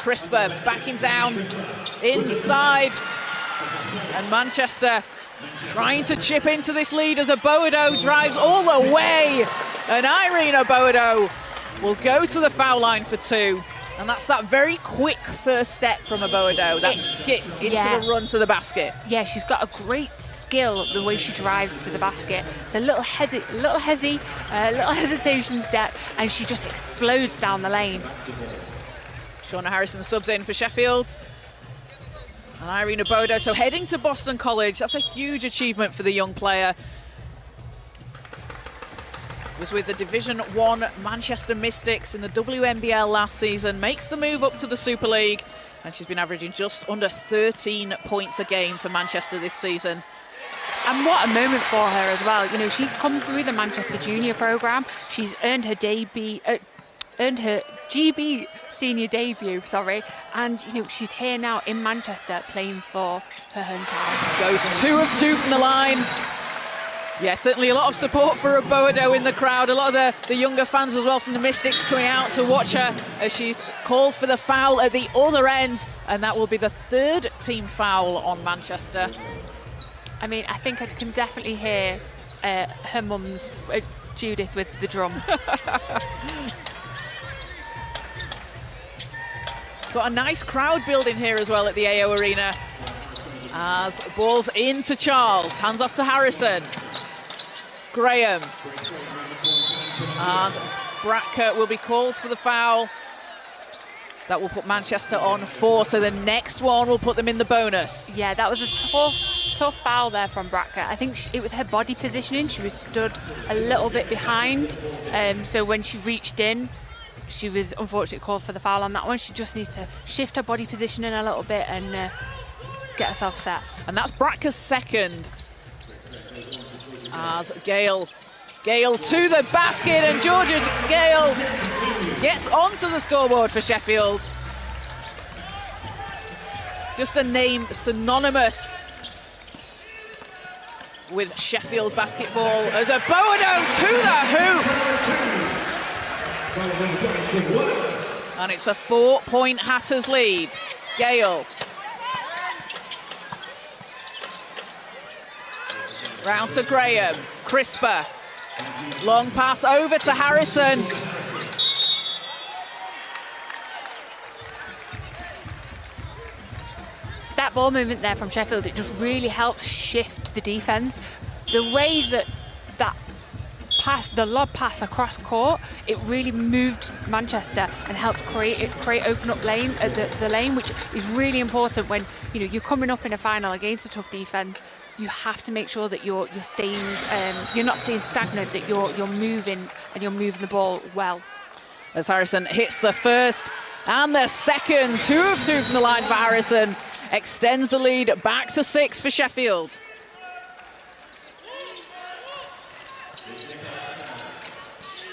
Crisper backing down inside. And Manchester trying to chip into this lead as Aboado drives all the way. And Irene Aboado will go to the foul line for 2. And that's that very quick first step from Aboado, that skip into the run to the basket. Yeah, she's got a great skill the way she drives to the basket. It's a little hesitation step, and she just explodes down the lane. Shauna Harrison subs in for Sheffield. And Irene Aboado, so heading to Boston College, that's a huge achievement for the young player. Was with the Division 1 Manchester Mystics in the WNBL last season, makes the move up to the Super League, and she's been averaging just under 13 points a game for Manchester this season. And what a moment for her as well. You know, she's come through the Manchester Junior programme. She's earned her GB senior debut, and you know, she's here now in Manchester playing for her hometown. Goes 2 of 2 from the line. Yeah, certainly a lot of support for Aboado in the crowd. A lot of the younger fans as well from the Mystics coming out to watch her as she's called for the foul at the other end. And that will be the 3rd team foul on Manchester. I mean, I think I can definitely hear her mum's, Judith, with the drum. Got a nice crowd building here as well at the AO Arena. As ball's into Charles, hands off to Harrison. Graham. And Bratka will be called for the foul. That will put Manchester on 4, so the next one will put them in the bonus. Yeah, that was a tough foul there from Bratka. I think it was her body positioning. She was stood a little bit behind, so when she reached in, she was unfortunately called for the foul on that one. She just needs to shift her body positioning a little bit and get herself set. And that's Bratka's 2nd. As Gale to the basket, and Georgia Gale gets onto the scoreboard for Sheffield. Just a name synonymous with Sheffield basketball as Aboado to the hoop. And it's a 4-point Hatters lead. Gale. Round to Graham. Crisper. Long pass over to Harrison. That ball movement there from Sheffield, it just really helps shift the defence. The way that pass, the lob pass across court, it really moved Manchester and helped open up lane the lane, which is really important when you're coming up in a final against a tough defence. You have to make sure that you're staying, you're not staying stagnant, that you're moving and you're moving the ball well. As Harrison hits the first and the second, 2 of 2 from the line for Harrison, extends the lead back to 6 for Sheffield.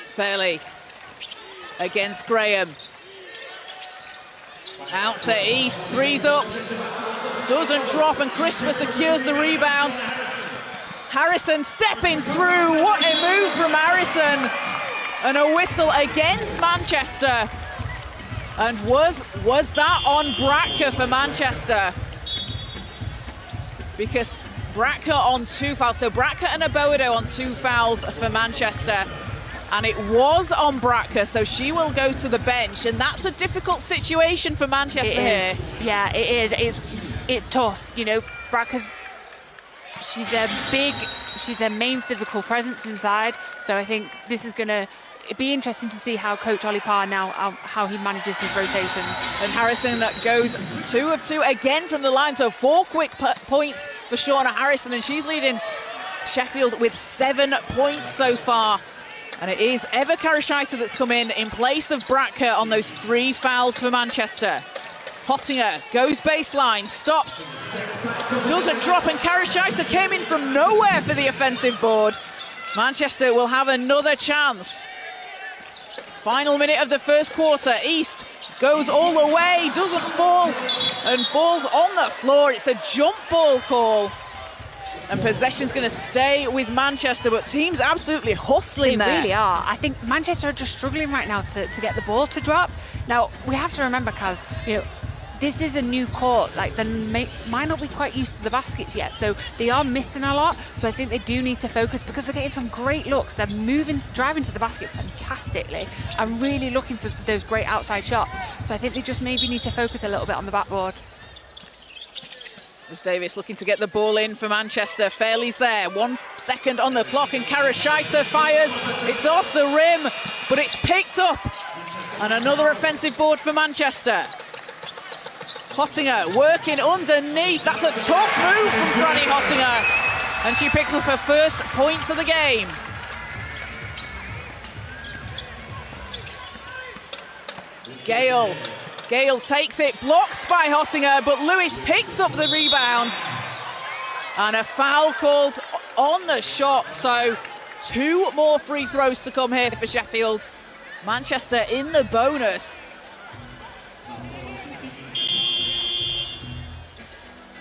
Fairley against Graham. Out to East, 3's up. Doesn't drop, and Crisper secures the rebound. Harrison stepping through. What a move from Harrison. And a whistle against Manchester. And was that on Bratka for Manchester? Because Bratka on 2 fouls. So Bratka and Aboado on 2 fouls for Manchester. And it was on Bratka, so she will go to the bench. And that's a difficult situation for Manchester here. Yeah, it is. It's tough. Bratka's, she's their main physical presence inside. So I think this is going to be interesting to see how Coach Ollie Parr now, how he manages his rotations. And Harrison goes 2 of 2 again from the line. So 4 quick points for Shauna Harrison, and she's leading Sheffield with 7 points so far. And it is Eva Karashaita that's come in place of Bratka on those 3 fouls for Manchester. Hottinger goes baseline, stops, doesn't drop, and Karashaita came in from nowhere for the offensive board. Manchester will have another chance. Final minute of the first quarter. East goes all the way, doesn't fall, and ball's on the floor. It's a jump ball call. And possession's going to stay with Manchester, but teams absolutely hustling there. They really are. I think Manchester are just struggling right now to get the ball to drop. Now, we have to remember, Kaz, this is a new court. Like, they might not be quite used to the baskets yet, so they are missing a lot. So I think they do need to focus, because they're getting some great looks. They're driving to the basket fantastically. I'm really looking for those great outside shots. So I think they just maybe need to focus a little bit on the backboard. As Davis looking to get the ball in for Manchester. Fairley's there, 1 second on the clock, and Karashita fires. It's off the rim, but it's picked up. And another offensive board for Manchester. Hottinger working underneath. That's a tough move from Franny Hottinger. And she picks up her first points of the game. Gale takes it, blocked by Hottinger, but Lewis picks up the rebound. And a foul called on the shot, so 2 more free throws to come here for Sheffield. Manchester in the bonus.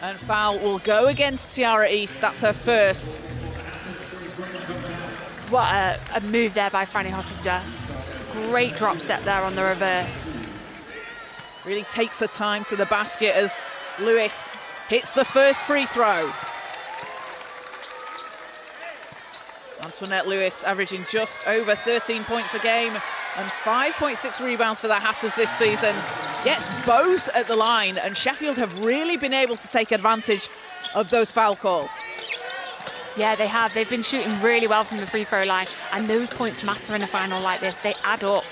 And foul will go against Tiara East, that's her first. What a move there by Franny Hottinger. Great drop step there on the reverse. Really takes her time to the basket as Lewis hits the first free throw. Antoinette Lewis averaging just over 13 points a game and 5.6 rebounds for the Hatters this season. Gets both at the line, and Sheffield have really been able to take advantage of those foul calls. Yeah, they have. They've been shooting really well from the free throw line, and those points matter in a final like this. They add up.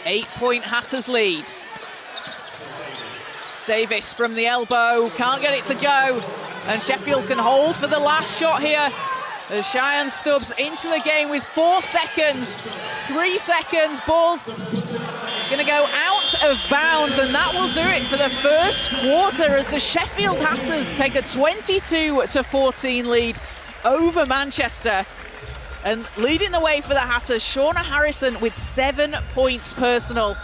8-point Hatters lead. Davis from the elbow, can't get it to go, and Sheffield can hold for the last shot here. As Cheyenne Stubbs into the game with 4 seconds, 3 seconds, ball's gonna go out of bounds, and that will do it for the first quarter as the Sheffield Hatters take a 22-14 lead over Manchester. And leading the way for the Hatters, Shauna Harrison with 7 points personal.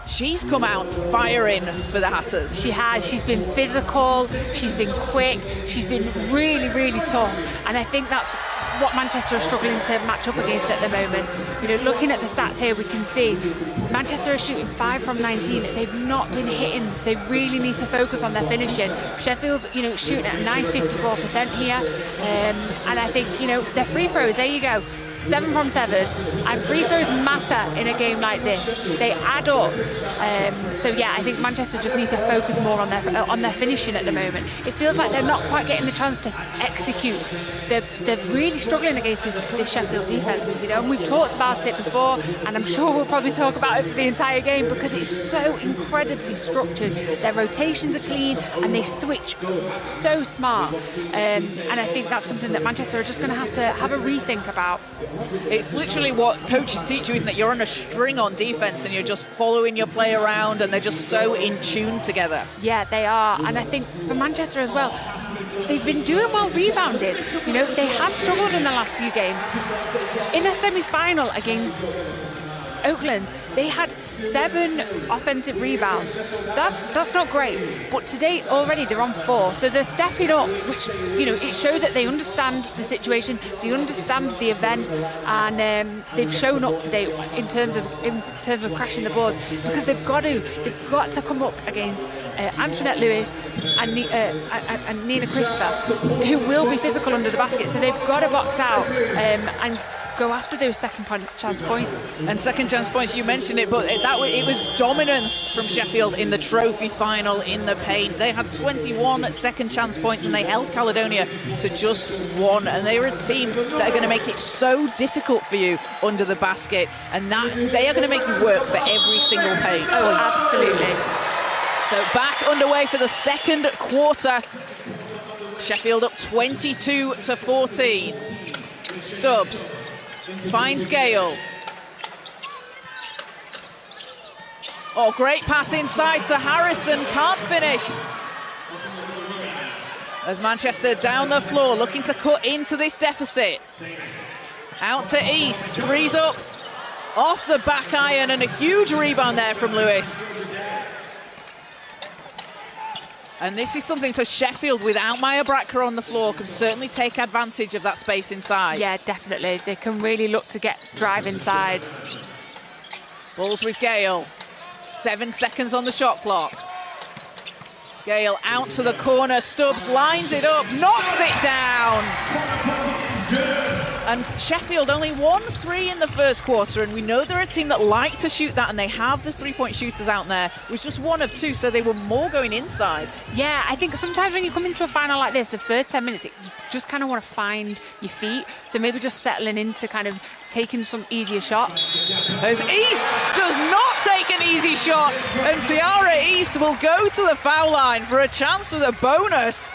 She's come out firing for the Hatters. She has. She's been physical, she's been quick, she's been really, really tough. And I think that's what Manchester are struggling to match up against at the moment. Looking at the stats here, we can see Manchester are shooting 5 from 19. They've not been hitting. They really need to focus on their finishing. Sheffield, shooting at a nice 54% here. And I think, their free throws, there you go. 7 from 7, and free throws matter in a game like this. They add up. So yeah, I think Manchester just needs to focus more on their finishing at the moment. It feels like they're not quite getting the chance to execute. They're really struggling against this Sheffield defence, and we've talked about it before, and I'm sure we'll probably talk about it for the entire game because it's so incredibly structured. Their rotations are clean and they switch so smart. And I think that's something that Manchester are just going to have a rethink about. It's literally what coaches teach you, isn't it? You're on a string on defense and you're just following your play around, and they're just so in tune together. Yeah, they are. And I think for Manchester as well, they've been doing well rebounding. They have struggled in the last few games. In a semi-final against Oakland, they had 7 offensive rebounds. That's not great, but today already they're on 4, so they're stepping up, which it shows that they understand the situation, they understand the event, and they've shown up today in terms of crashing the boards, because they've got to come up against Antoinette Lewis and Nina Crisper, who will be physical under the basket, so they've got to box out and go after those second chance points. And second chance points, you mentioned it, but it was dominance from Sheffield in the trophy final in the paint. They had 21 second chance points and they held Caledonia to just 1, and they were a team that are going to make it so difficult for you under the basket, and that they are going to make you work for every single point. Oh, absolutely. So back underway for the second quarter. Sheffield up 22-14. Stubbs finds Gale. Oh, great pass inside to Harrison, can't finish. As Manchester down the floor, looking to cut into this deficit. Out to East, 3's up, off the back iron, and a huge rebound there from Lewis. And this is something, so Sheffield, without Maya Bracker on the floor, can certainly take advantage of that space inside. Yeah, definitely. They can really look to drive inside. Balls with Gale. 7 seconds on the shot clock. Gale out to the corner. Stubbs lines it up, knocks it down. And Sheffield only 1-3 in the first quarter, and we know they're a team that like to shoot that, and they have the three-point shooters out there. It was just 1 of 2, so they were more going inside. Yeah, I think sometimes when you come into a final like this, the first 10 minutes, you just kind of want to find your feet. So maybe just settling into kind of taking some easier shots. As East does not take an easy shot, and Tiara East will go to the foul line for a chance with a bonus.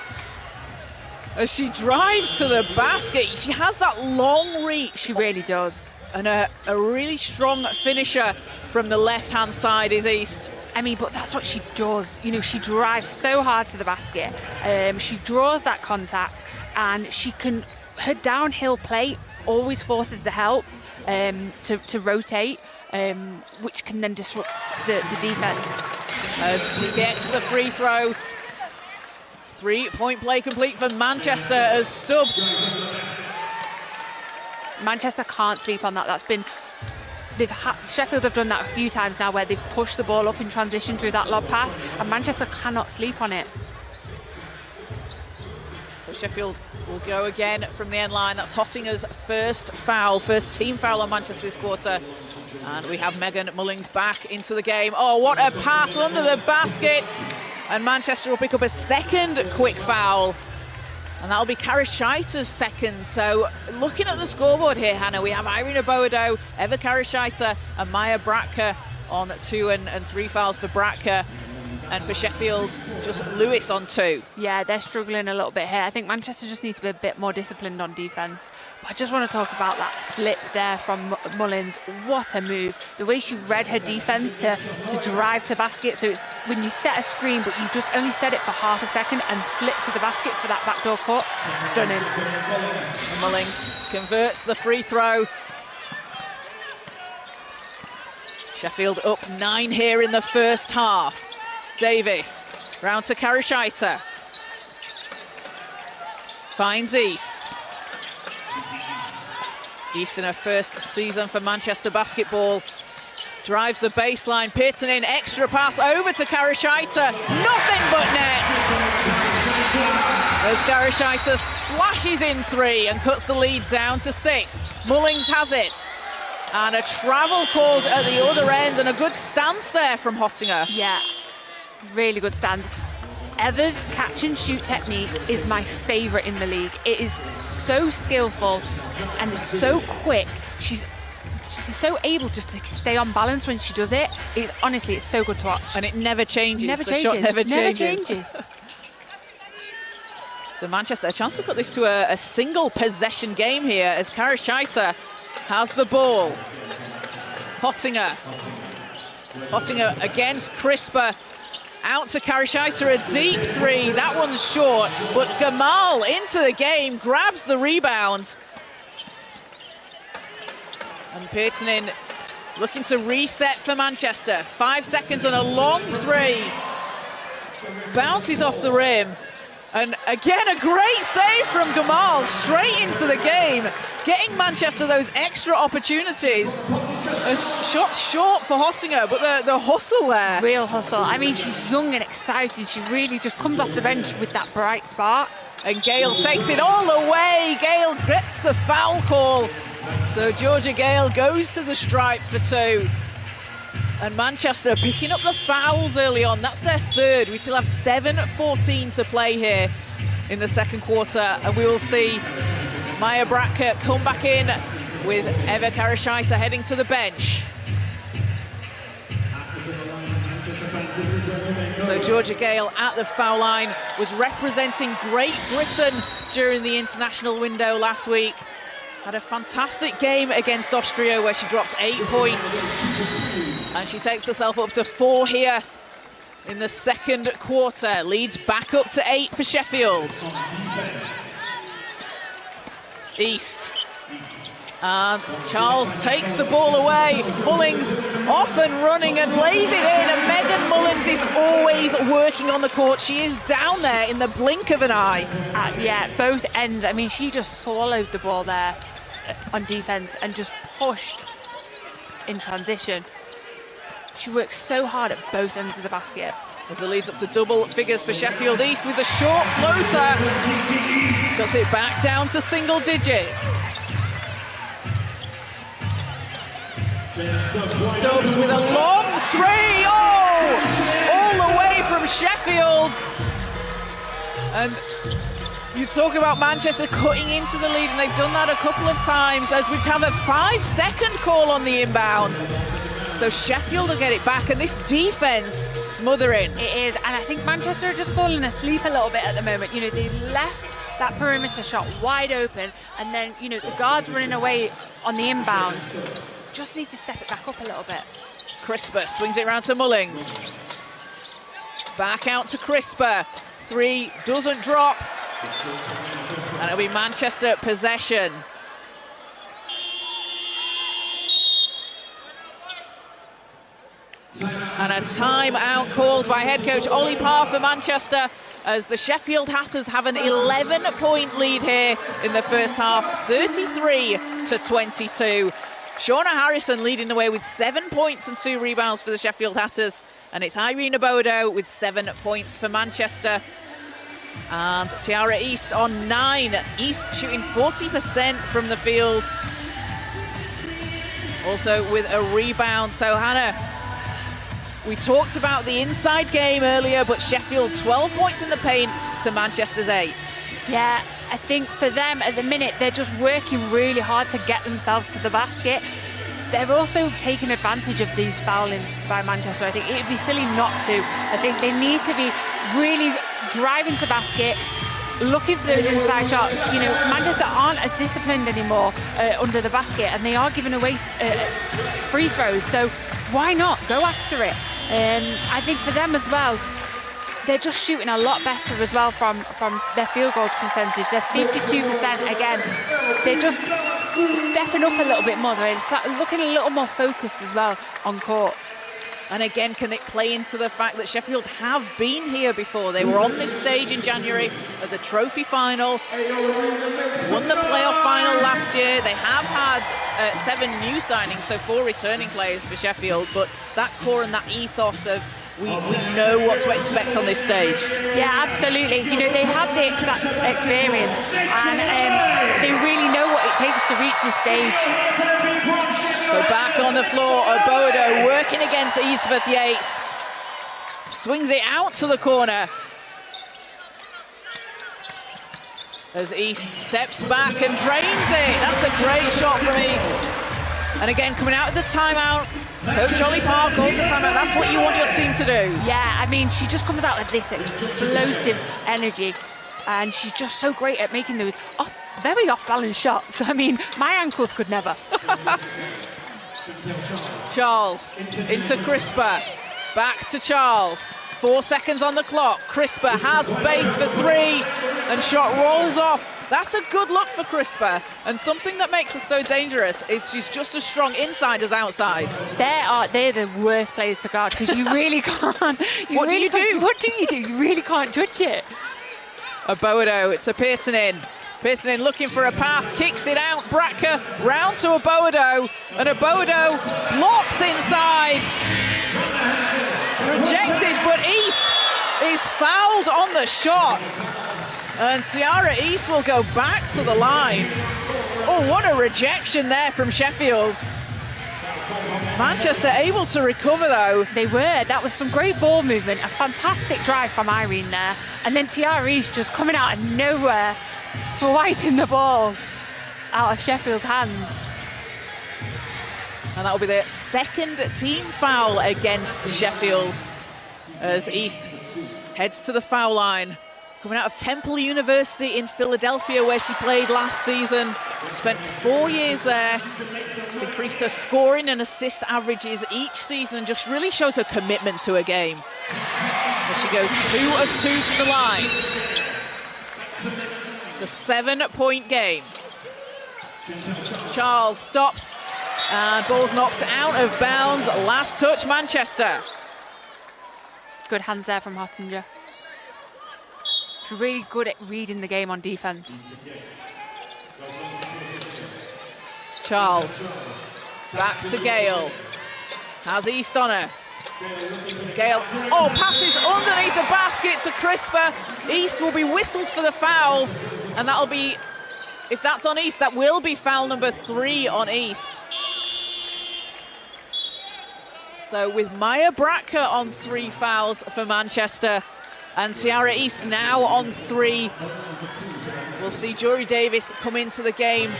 As she drives to the basket, she has that long reach. She really does. And a really strong finisher from the left-hand side is East. I mean, but that's what she does. You know, she drives so hard to the basket. She draws that contact, and her downhill play always forces the help to rotate, which can then disrupt the defense. As she gets the free throw. 3-point play complete for Manchester as Stubbs. Manchester can't sleep on that. Sheffield have done that a few times now, where they've pushed the ball up in transition through that lob pass, and Manchester cannot sleep on it. So Sheffield will go again from the end line. That's Hottinger's first team foul on Manchester this quarter. And we have Megan Mullings back into the game. Oh, what a pass under the basket. And Manchester will pick up a second quick foul. And that'll be Karashaita's second. So looking at the scoreboard here, Hannah, we have Irina Boado, Eva Karashaita and Maya Bracker on 2 and 3 fouls for Bracker. And for Sheffield, just Lewis on 2. Yeah, they're struggling a little bit here. I think Manchester just needs to be a bit more disciplined on defence. But I just want to talk about that slip there from Mullins. What a move. The way she read her defence to drive to basket. So it's when you set a screen, but you just only set it for half a second and slip to the basket for that backdoor cut. Stunning. And Mullings converts the free throw. Sheffield up 9 here in the first half. Davis, round to Karashaita. Finds East. East in her first season for Manchester basketball. Drives the baseline, Pirtanen, extra pass over to Karashaita. Nothing but net. As Karashaita splashes in 3 and cuts the lead down to 6. Mullings has it. And a travel called at the other end, and a good stance there from Hottinger. Yeah. Really good stand. Eva's catch and shoot technique is my favourite in the league. It is so skillful and so quick. She's so able just to stay on balance when she does it. It's so good to watch. And it never changes. The shot never changes. So Manchester, a chance to put this to a single possession game here as Karashaita has the ball. Hottinger against Crisper. Out to Karashaita, a deep 3. That one's short, but Gamal into the game, grabs the rebound. And Pirtanen looking to reset for Manchester. 5 seconds and a long 3. Bounces off the rim. And again, a great save from Gamal, straight into the game, getting Manchester those extra opportunities. A shot short for Hottinger, but the hustle there. Real hustle. I mean, she's young and exciting. She really just comes off the bench with that bright spark. And Gale takes it all the way. Gale gets the foul call. So Georgia Gale goes to the stripe for 2. And Manchester picking up the fouls early on. That's their 3rd. We still have 7:14 to play here in the second quarter. And we will see Maya Bracker come back in with Eva Karashaita heading to the bench. So Georgia Gale at the foul line was representing Great Britain during the international window last week. Had a fantastic game against Austria where she dropped 8 points. And she takes herself up to 4 here in the second quarter. Leads back up to 8 for Sheffield. East. And Charles takes the ball away. Mullings off and running and lays it in. And Megan Mullins is always working on the court. She is down there in the blink of an eye. Yeah, both ends. I mean, she just swallowed the ball there on defense and just pushed in transition. She works so hard at both ends of the basket. As it leads up to double figures for Sheffield East with a short floater. Does it back down to single digits. Stubbs with a long three. Oh! All the way from Sheffield. And you talk about Manchester cutting into the lead, and they've done that a couple of times as we have a 5-second call on the inbound. So Sheffield will get it back, and this defence smothering. It is, and I think Manchester are just falling asleep a little bit at the moment. You know, they left that perimeter shot wide open, and then, you know, the guards running away on the inbound. Just need to step it back up a little bit. Crisper swings it around to Mullings. Back out to Crisper. Three doesn't drop. And it'll be Manchester possession. And a timeout called by head coach Ollie Parr for Manchester, as the Sheffield Hatters have an 11-point lead here in the first half, 33-22. Shauna Harrison leading the way with 7 points and 2 rebounds for the Sheffield Hatters. And it's Irene Obodo with 7 points for Manchester. And Tiara East on 9. East shooting 40% from the field. Also with a rebound. So Hannah, we talked about the inside game earlier, but Sheffield 12 points in the paint to Manchester's 8. Yeah, I think for them at the minute, they're just working really hard to get themselves to the basket. They're also taking advantage of these fouling by Manchester. I think it would be silly not to. I think they need to be really driving to basket, looking for those inside shots. You know, Manchester aren't as disciplined anymore under the basket, and they are giving away free throws. So why not go after it? I think for them as well, they're just shooting a lot better as well from their field goal percentage. They're 52% again. They're just stepping up a little bit more. They're looking a little more focused as well on court. And again, can it play into the fact that Sheffield have been here before? They were on this stage in January at the trophy final, won the playoff final last year. They have had 7 new signings, so 4 returning players for Sheffield, but that core and that ethos of we know what to expect on this stage. Yeah, absolutely. You know, they have the experience, and they really know what it takes to reach this stage. So back on the floor, Obodo working against Eastford Yates. Swings it out to the corner. As East steps back and drains it. That's a great shot from East. And again, coming out of the timeout, Coach Ollie Parr calls the timeout. That's what you want your team to do. Yeah, I mean, she just comes out with this explosive energy, and she's just so great at making those very off-balance shots. I mean, my ankles could never. Charles into Crisper. Back to Charles. 4 seconds on the clock. Crisper has space for 3, and shot rolls off. That's a good look for Crisper, and something that makes her so dangerous is she's just as strong inside as outside. They're the worst players to guard, because you really can't. What do you do? What do you do? You really can't touch it. Obodo, it's a Pearsonin. Pearsonin looking for a path, kicks it out. Bracker round to Obodo, and Obodo blocks inside. Rejected, but East is fouled on the shot. And Tiara East will go back to the line. Oh, what a rejection there from Sheffield. Manchester able to recover, though. They were. That was some great ball movement. A fantastic drive from Irene there. And then Tiara East just coming out of nowhere, swiping the ball out of Sheffield's hands. And that will be their second team foul against Sheffield as East heads to the foul line. Coming out of Temple University in Philadelphia, where she played last season. Spent 4 years there. She's increased her scoring and assist averages each season, and just really shows her commitment to her game. So she goes 2 of 2 from the line. It's a 7-point game. Charles stops, and ball's knocked out of bounds. Last touch, Manchester. Good hands there from Hottinger. She's really good at reading the game on defence. Charles, back to Gale. Has East on her. Gale, passes underneath the basket to Crisper. East will be whistled for the foul, and that'll be, if that's on East, that will be foul number 3 on East. So with Maya Bratka on 3 fouls for Manchester, and Tiara East now on 3. We'll see Jory Davis come into the game,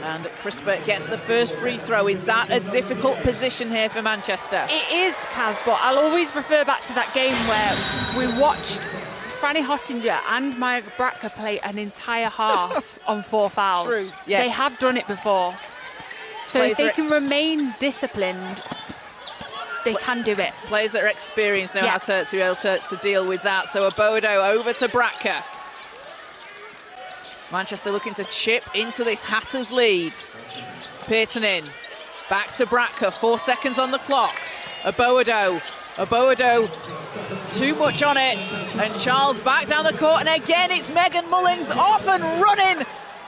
and Crisper gets the first free throw. Is that a difficult position here for Manchester? It is, Kaz, but I'll always refer back to that game where we watched Franny Hottinger and Maya Bratka play an entire half on 4 fouls. True. Yeah. They have done it before. So if they can remain disciplined, they can do it. Players that are experienced know how to be able to deal with that. So Abodo over to Bratka. Manchester looking to chip into this Hatters lead. Pearton in. Back to Bratka. 4 seconds on the clock. Abodo. Too much on it. And Charles back down the court. And again, it's Megan Mullings off and running.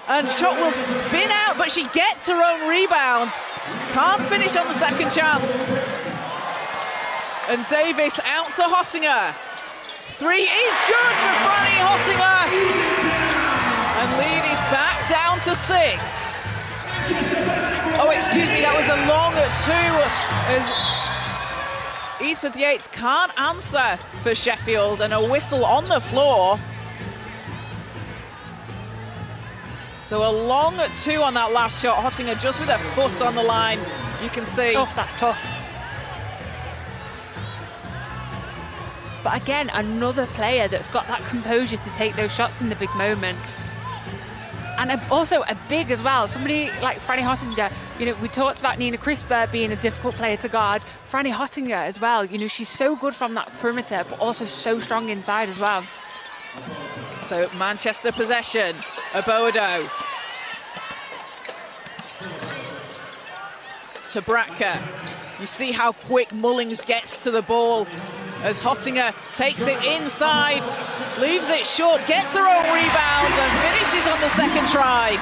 And shot will spin out, but she gets her own rebound. Can't finish on the second chance. And Davis out to Hottinger. 3 is good for Franny Hottinger. And lead is back down to 6. Oh, excuse me, that was a long 2 as East with Yates can't answer for Sheffield, and a whistle on the floor. So a long 2 on that last shot. Hottinger just with her foot on the line, you can see. Oh, that's tough. But again, another player that's got that composure to take those shots in the big moment. And also a big as well. Somebody like Franny Hottinger, you know, we talked about Nina Crisper being a difficult player to guard. Franny Hottinger as well, you know, she's so good from that perimeter, but also so strong inside as well. So Manchester possession, Abodo. To Bratka. You see how quick Mullings gets to the ball as Hottinger takes it inside, leaves it short, gets her own rebound and finishes on the second try.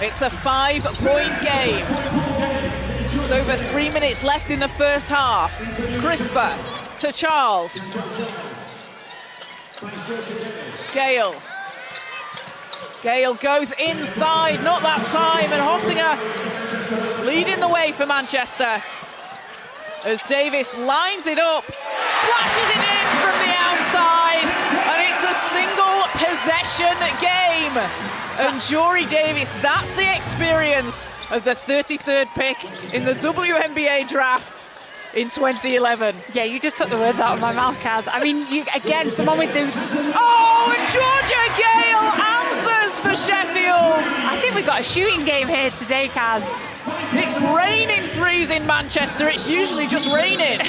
It's a 5-point game. With over 3 minutes left in the first half. Crisper to Charles. Gale. Gale goes inside, not that time, and Hottinger leading the way for Manchester. As Davis lines it up, splashes it in from the outside, and it's a single possession game. And Jory Davis, that's the experience of the 33rd pick in the WNBA draft in 2011. Yeah, you just took the words out of my mouth, Kaz. I mean, again, someone with those... Oh, and Georgia Gale answers for Sheffield. I think we've got a shooting game here today, Kaz. It's raining threes in Manchester. It's usually just raining.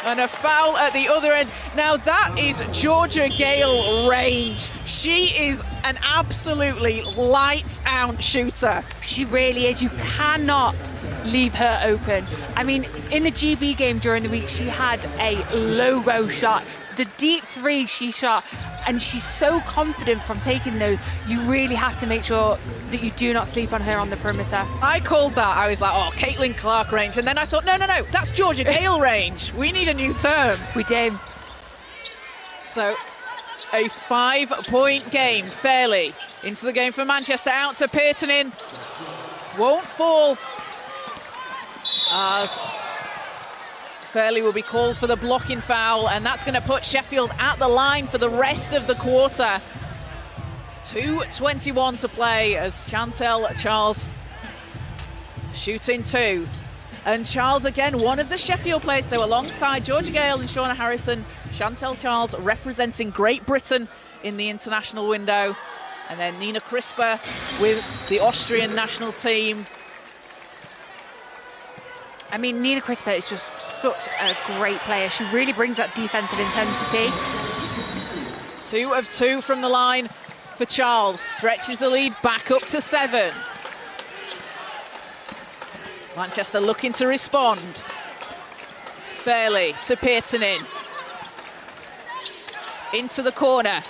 And a foul at the other end. Now that is Georgia Gale range. She is an absolutely lights-out shooter. She really is. You cannot leave her open. I mean, in the GB game during the week, she had a logo shot. The deep 3 she shot, and she's so confident from taking those. You really have to make sure that you do not sleep on her on the perimeter. I called that. I was like, oh, Caitlin Clark range. And then I thought, no, that's Georgia Gale range. We need a new term. We do. So a 5-point game, fairly. Into the game for Manchester, out to Pearton in. Won't fall. As Fairley will be called for the blocking foul, and that's going to put Sheffield at the line for the rest of the quarter. 2:21 to play as Chantel Charles shooting 2. And Charles, again, one of the Sheffield players, so alongside Georgia Gale and Shauna Harrison, Chantel Charles representing Great Britain in the international window. And then Nina Crisper with the Austrian national team. I mean, Nina Crisper is just such a great player. She really brings that defensive intensity. 2 of 2 from the line for Charles. Stretches the lead back up to 7. Manchester looking to respond. Fairley to Peartonin. Into the corner.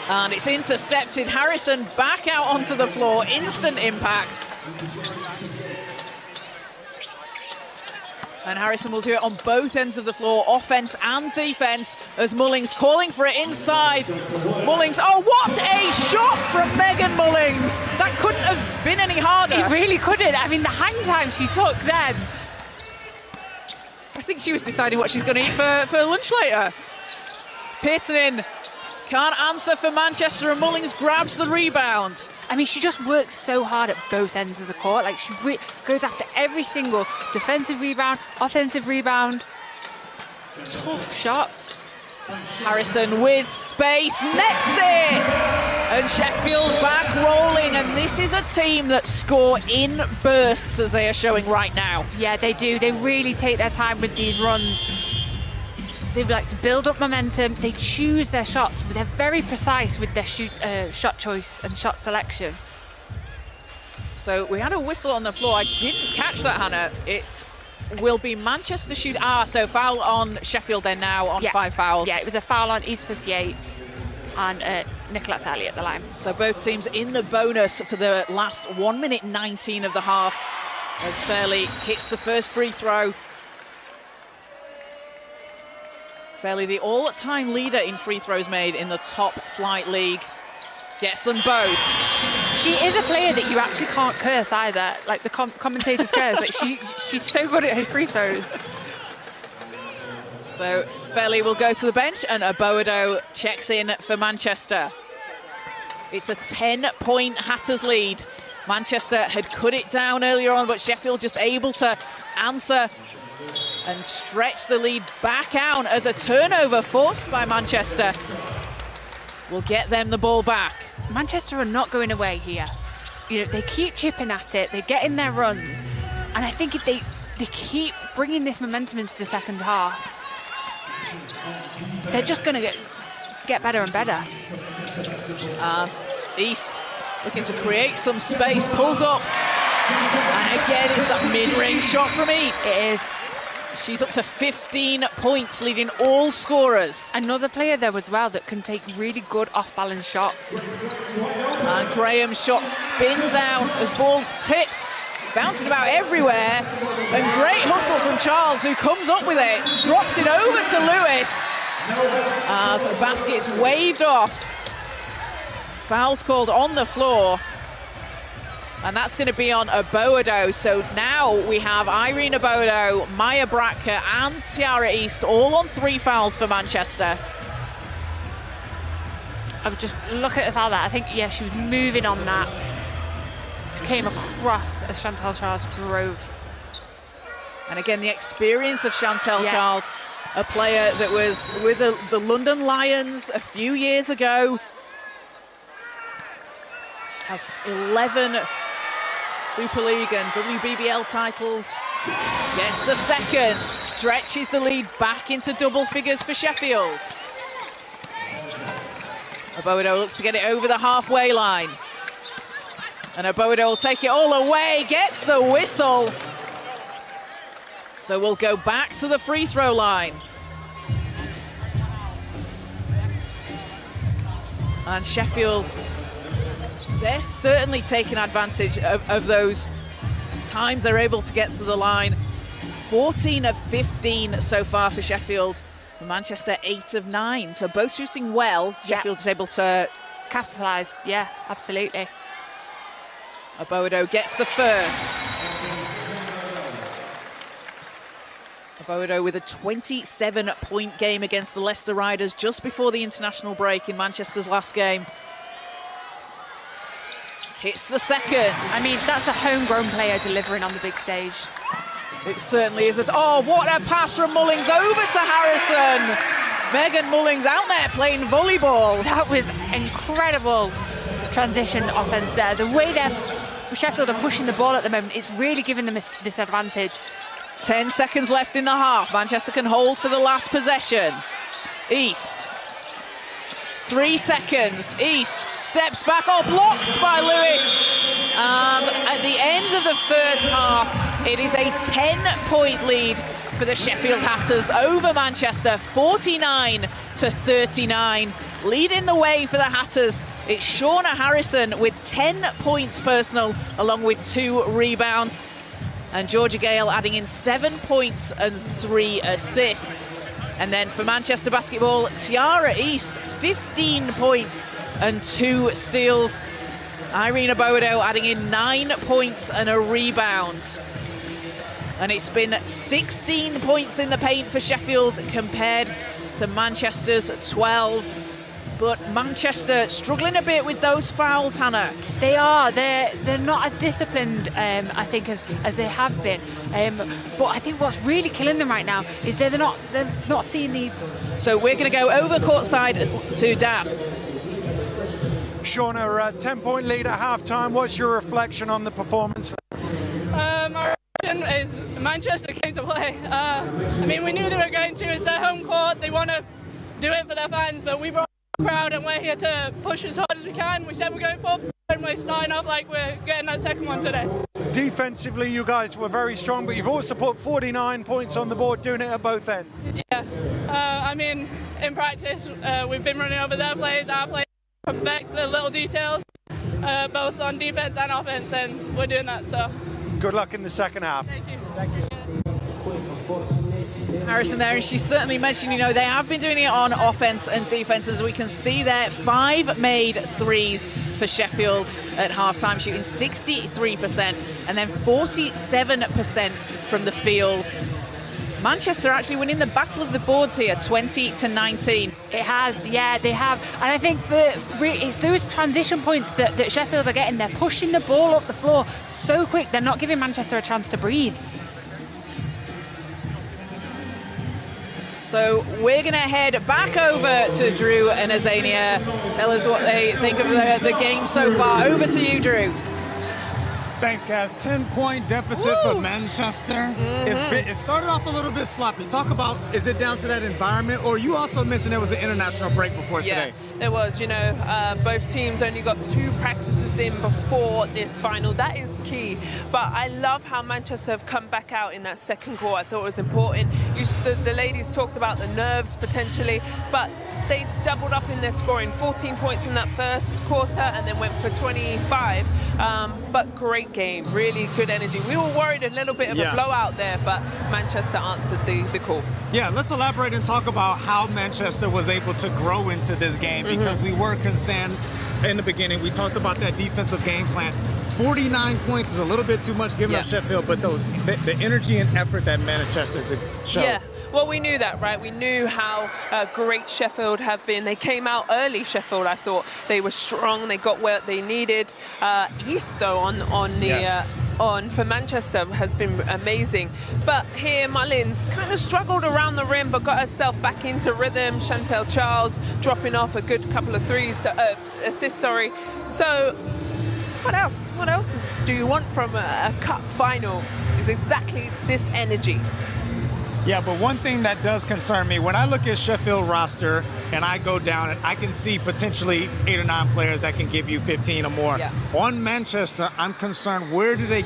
And it's intercepted. Harrison back out onto the floor. Instant impact. And Harrison will do it on both ends of the floor, offense and defense, as Mullings calling for it inside. Mullings, oh, what a shot from Megan Mullings! That couldn't have been any harder. It really couldn't. I mean, the hang time she took then. I think she was deciding what she's going to eat for lunch later. Peartonin can't answer for Manchester, and Mullings grabs the rebound. I mean, she just works so hard at both ends of the court. Like, she goes after every single defensive rebound, offensive rebound. Tough shots. Harrison with space, nets it! And Sheffield back rolling, and this is a team that score in bursts, as they are showing right now. Yeah, they do. They really take their time with these runs. They like to build up momentum. They choose their shots. They're very precise with their shot choice and shot selection. So we had a whistle on the floor. I didn't catch that, Hannah. It will be Manchester shoot. So foul on Sheffield then now on 5 fouls. Yeah, it was a foul on East 58 and Nicolette Fairley at the line. So both teams in the bonus for the last 1 minute 19 of the half, as Fairley hits the first free throw. Fairley, the all-time leader in free throws made in the top flight league, gets them both. She is a player that you actually can't curse either. Like the commentators curse. Like she's so good at her free throws. So Fairley will go to the bench, and Aboado checks in for Manchester. It's a 10-point Hatters lead. Manchester had cut it down earlier on, but Sheffield just able to answer and stretch the lead back out, as a turnover forced by Manchester will get them the ball back. Manchester are not going away here. You know, they keep chipping at it, they get in their runs, and I think if they keep bringing this momentum into the second half, they're just going to get better and better. And East looking to create some space, pulls up, and again it's that mid-range shot from East. It is. She's up to 15 points, leading all scorers. Another player there as well that can take really good off-balance shots. And Graham's shot spins out as ball's tipped, bouncing about everywhere. And great hustle from Charles, who comes up with it, drops it over to Lewis as the basket's waved off. Foul's called on the floor. And that's going to be on Aboado. So now we have Irene Aboado, Maya Bracker and Tiara East all on 3 fouls for Manchester. I would just look at the foul there. I think, yeah, she was moving on that. She came across as Chantal Charles drove. And again, the experience of Chantal Charles, a player that was with the London Lions a few years ago. Has 11 Super League and WBBL titles. Gets the second, stretches the lead back into double figures for Sheffield. Aboado looks to get it over the halfway line. And Aboado will take it all away, gets the whistle. So we'll go back to the free throw line. And Sheffield, they're certainly taking advantage of those times they're able to get to the line. 14 of 15 so far for Sheffield. Manchester 8 of 9. So both shooting well. Sheffield is able to capitalise. Yeah, absolutely. Aboado gets the first. Aboado with a 27-point game against the Leicester Riders just before the international break in Manchester's last game. Hits the second. I mean, that's a homegrown player delivering on the big stage. It certainly is. Oh, what a pass from Mullings over to Harrison. Megan Mullings out there playing volleyball. That was incredible transition offense there. The way Sheffield are pushing the ball at the moment, it's really giving them this advantage. 10 seconds left in the half. Manchester can hold for the last possession. East. 3 seconds. East steps back, blocked by Lewis. And at the end of the first half, it is a 10-point lead for the Sheffield Hatters over Manchester, 49-39. Leading the way for the Hatters, it's Shauna Harrison with 10 points personal, along with 2 rebounds. And Georgia Gale adding in 7 points and 3 assists. And then for Manchester basketball, Tiara East, 15 points and 2 steals. Irina Bodo adding in 9 points and a rebound. And it's been 16 points in the paint for Sheffield compared to Manchester's 12. But Manchester struggling a bit with those fouls, Hannah. They are. They're not as disciplined, I think, as they have been. But I think what's really killing them right now is they're not seeing these. So we're going to go over courtside to Dan. Shauna, a 10-point lead at halftime. What's your reflection on the performance? My reaction is Manchester came to play. I mean, we knew they were going to. It's their home court. They want to do it for their fans, but we brought the crowd and we're here to push as hard as we can. We said we're going for and we're starting off like we're getting that second one today. Defensively, you guys were very strong, but you've also put 49 points on the board, doing it at both ends. Yeah. I mean, in practice, we've been running over their plays, our plays, perfect the little details, both on defense and offense, and we're doing that, so. Good luck in the second half. Thank you. Thank you. Harrison there, and she certainly mentioned, they have been doing it on offense and defense, as we can see there. 5 made threes for Sheffield at halftime, shooting 63% and then 47% from the field. Manchester actually winning the battle of the boards here, 20-19. It has, yeah, they have. And I think it's those transition points that Sheffield are getting. They're pushing the ball up the floor so quick. They're not giving Manchester a chance to breathe. So we're going to head back over to Drew and Azania. Tell us what they think of the game so far. Over to you, Drew. Thanks, guys. 10-point deficit for Manchester. It started off a little bit sloppy. Talk about, is it down to that environment? Or you also mentioned there was an international break before today. There was, both teams only got 2 practices in before this final. That is key. But I love how Manchester have come back out in that second quarter. I thought it was important. The ladies talked about the nerves potentially, but they doubled up in their scoring. 14 points in that first quarter and then went for 25. But great game, really good energy. We were worried a little bit of a blowout there, but Manchester answered the call. Yeah, let's elaborate and talk about how Manchester was able to grow into this game, because we were concerned in the beginning. We talked about that defensive game plan. 49 points is a little bit too much given up Sheffield, but the energy and effort that Manchester showed. Yeah. Well, we knew that, right? We knew how great Sheffield have been. They came out early, Sheffield. I thought they were strong. They got what they needed. East, though, on for Manchester has been amazing. But here, Mullins kind of struggled around the rim, but got herself back into rhythm. Chantel Charles dropping off a good couple of assists. So, what else? What else do you want from a cup final? Is exactly this energy. Yeah, but one thing that does concern me, when I look at Sheffield roster and I go down, and I can see potentially 8 or 9 players that can give you 15 or more. Yeah. On Manchester, I'm concerned, where do they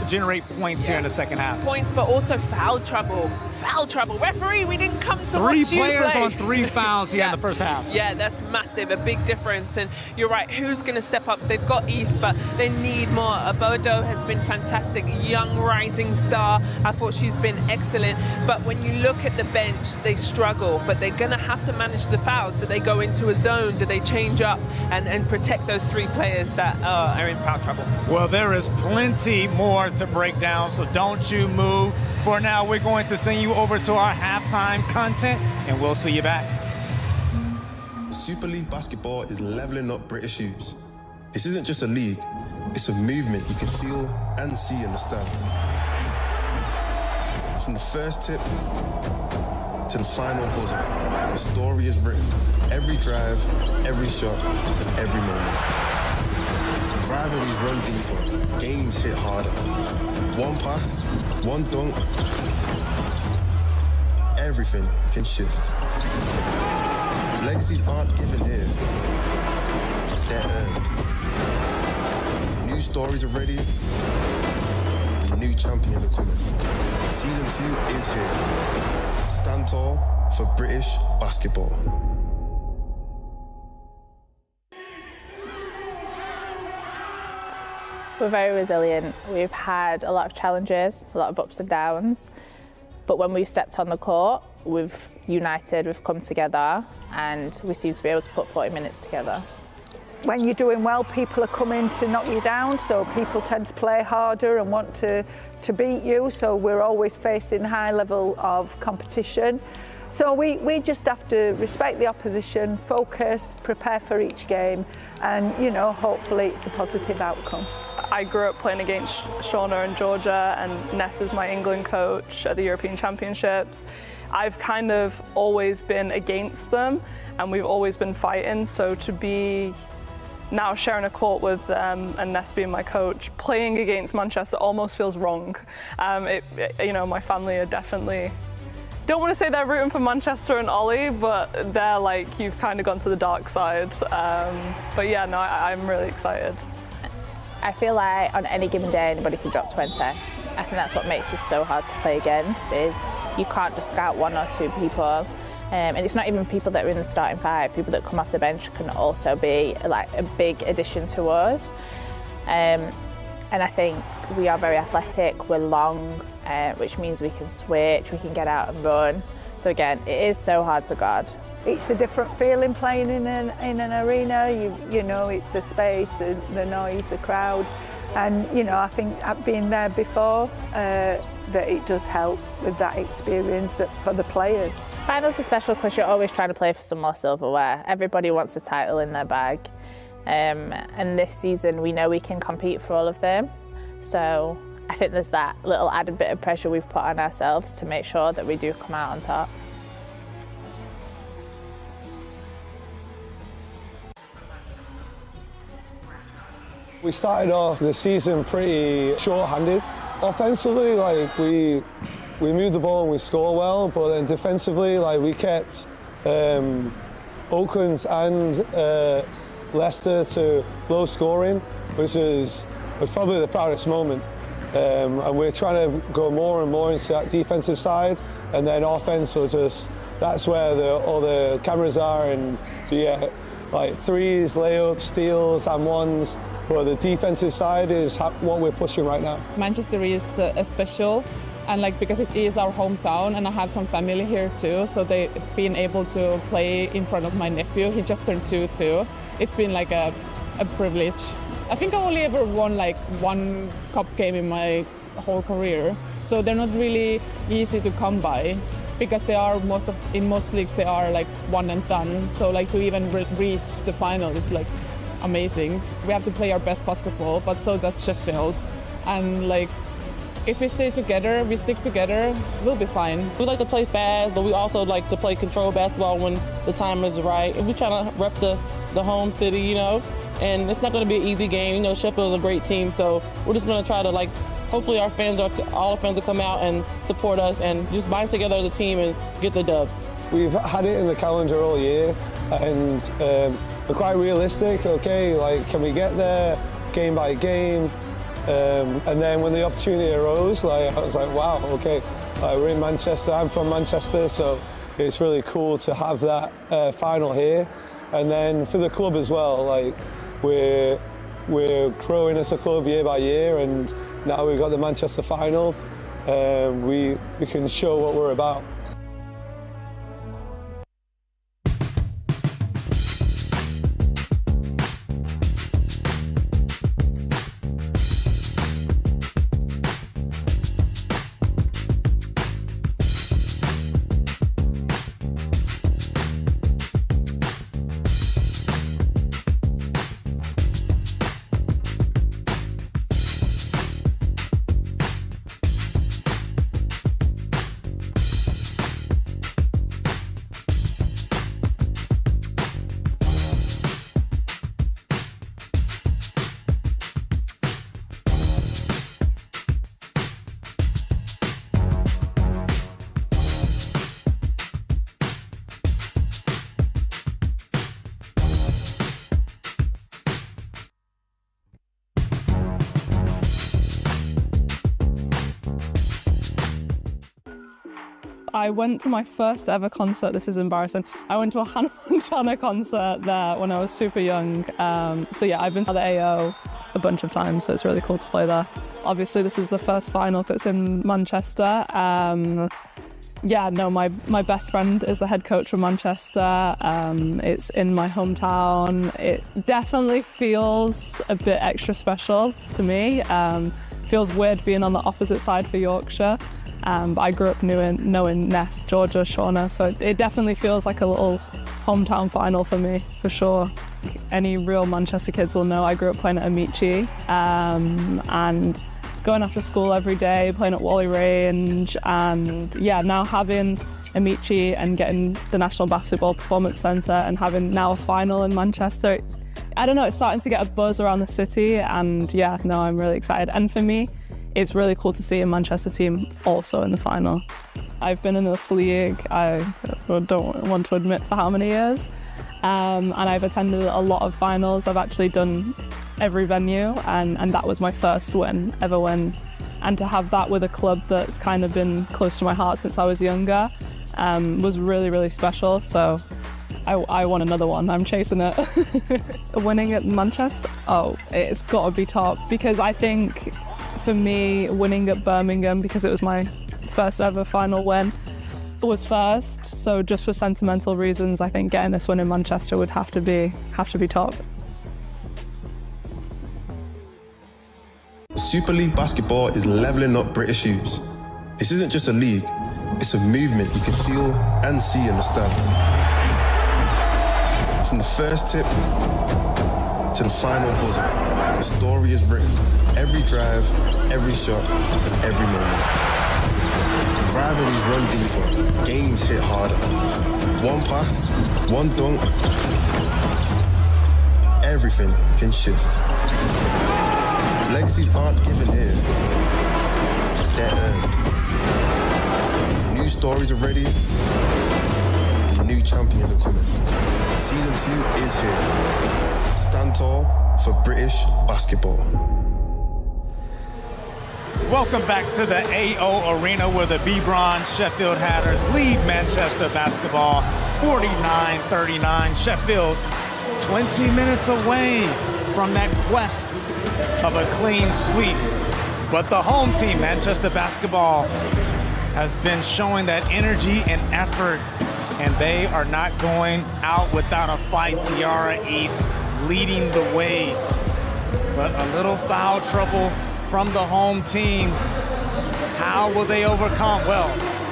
generate points here in the second half? Points, but also foul trouble. Foul trouble. Referee, we didn't come to watch you play. 3 players on 3 fouls here in the first half. Yeah, that's massive, a big difference. And you're right, who's going to step up? They've got East, but they need more. Abodo has been fantastic, young rising star. I thought she's been excellent. But when you look at the bench, they struggle, but they're going to have to manage the fouls. Do they go into a zone? Do they change up and protect those 3 players that are in foul trouble? Well, there is plenty more to break down, so don't you move. For now, we're going to send you over to our halftime content, and we'll see you back. Super League basketball is leveling up British youths. This isn't just a league, it's a movement you can feel and see in the stands. From the first tip to the final buzzer, the story is written. Every drive, every shot, and every moment. Rivalries run deeper, games hit harder. One pass, one dunk, everything can shift. Legacies aren't given here, they're earned. New stories are ready, and new champions are coming. Season 2 is here. Stand tall for British basketball. We're very resilient. We've had a lot of challenges, a lot of ups and downs, but when we've stepped on the court, we've united, we've come together, and we seem to be able to put 40 minutes together. When you're doing well, people are coming to knock you down, so people tend to play harder and want to beat you, so we're always facing high level of competition. So we just have to respect the opposition, focus, prepare for each game, and hopefully it's a positive outcome. I grew up playing against Shauna and Georgia, and Ness is my England coach at the European Championships. I've kind of always been against them, and we've always been fighting, so to be now sharing a court with them and Ness being my coach, playing against Manchester almost feels wrong. My family are definitely, don't want to say they're rooting for Manchester and Ollie, but they're like, you've kind of gone to the dark side. But yeah, no, I'm really excited. I feel like on any given day anybody can drop 20. I think that's what makes us so hard to play against, is you can't just scout one or two people. And it's not even people that are in the starting five. People that come off the bench can also be like a big addition to us. And I think we are very athletic, we're long, which means we can switch, we can get out and run. So again, it is so hard to guard. It's a different feeling playing in an arena. You know, it's the space, the noise, the crowd, and I think being there before, that it does help with that experience for the players. Finals are special because you're always trying to play for some more silverware. Everybody wants a title in their bag, and this season we know we can compete for all of them. So I think there's that little added bit of pressure we've put on ourselves to make sure that we do come out on top. We started off the season pretty short-handed. Offensively, we moved the ball and we score well, but then defensively, we kept Oakland and Leicester to low scoring, which was probably the proudest moment. And we're trying to go more and more into that defensive side, and then offense will that's where all the cameras are, and threes, layups, steals, and ones. But the defensive side is what we're pushing right now. Manchester is special, and because it is our hometown, and I have some family here too, so they being able to play in front of my nephew. He just turned 2 too. It's been a privilege. I think I only ever won one cup game in my whole career, so they're not really easy to come by, because they are in most leagues they are one and done. So to even reach the final is amazing. We have to play our best basketball, but so does Sheffield. And if we stay together, we stick together, we'll be fine. We like to play fast, but we also like to play control basketball when the time is right. And we try to rep the home city, and it's not going to be an easy game. Sheffield is a great team, so we're just going to try to hopefully all the fans will come out and support us and just bind together as a team and get the dub. We've had it in the calendar all year, and we're quite realistic. Okay, can we get there game by game? And then when the opportunity arose, I was wow, okay, we're in Manchester. I'm from Manchester, so it's really cool to have that final here. And then for the club as well, we're growing as a club year by year, and now we've got the Manchester final. We can show what we're about. I went to my first ever concert. This is embarrassing. I went to a Hannah Montana concert there when I was super young. So yeah, I've been to the AO a bunch of times, so it's really cool to play there. Obviously, this is the first final that's in Manchester. Yeah, no, my best friend is the head coach of Manchester. It's in my hometown. It definitely feels a bit extra special to me. Feels weird being on the opposite side for Yorkshire. But I grew up knowing Ness, Georgia, Shauna, so it definitely feels like a little hometown final for me, for sure. Any real Manchester kids will know I grew up playing at Amici, and going after school every day, playing at Wally Range, and yeah, now having Amici and getting the National Basketball Performance Centre and having now a final in Manchester, I don't know, it's starting to get a buzz around the city, and yeah, no, I'm really excited. And for me, it's really cool to see a Manchester team also in the final. I've been in this league, I don't want to admit for how many years, and I've attended a lot of finals. I've actually done every venue, and that was my first ever win. And to have that with a club that's kind of been close to my heart since I was younger was really, really special. So I want another one. I'm chasing it. Winning at Manchester, it's got to be top, because I think for me, winning at Birmingham, because it was my first ever final win, was first. So just for sentimental reasons, I think getting this one in Manchester would have to be top. Super League basketball is leveling up British hoops. This isn't just a league, it's a movement you can feel and see in the stands. From the first tip to the final buzzer, the story is written. Every drive, every shot, and every moment. Rivalries run deeper, games hit harder. One pass, one dunk, everything can shift. Legacies aren't given here, they're earned. New stories are ready, and new champions are coming. Season 2 is here. Stand tall for British basketball. Welcome back to the AO Arena, where the Braun Sheffield Hatters lead Manchester basketball 49-39. Sheffield 20 minutes away from that quest of a clean sweep. But the home team, Manchester basketball, has been showing that energy and effort, and they are not going out without a fight. Tiara East leading the way, but a little foul trouble from the home team. How will they overcome? Well,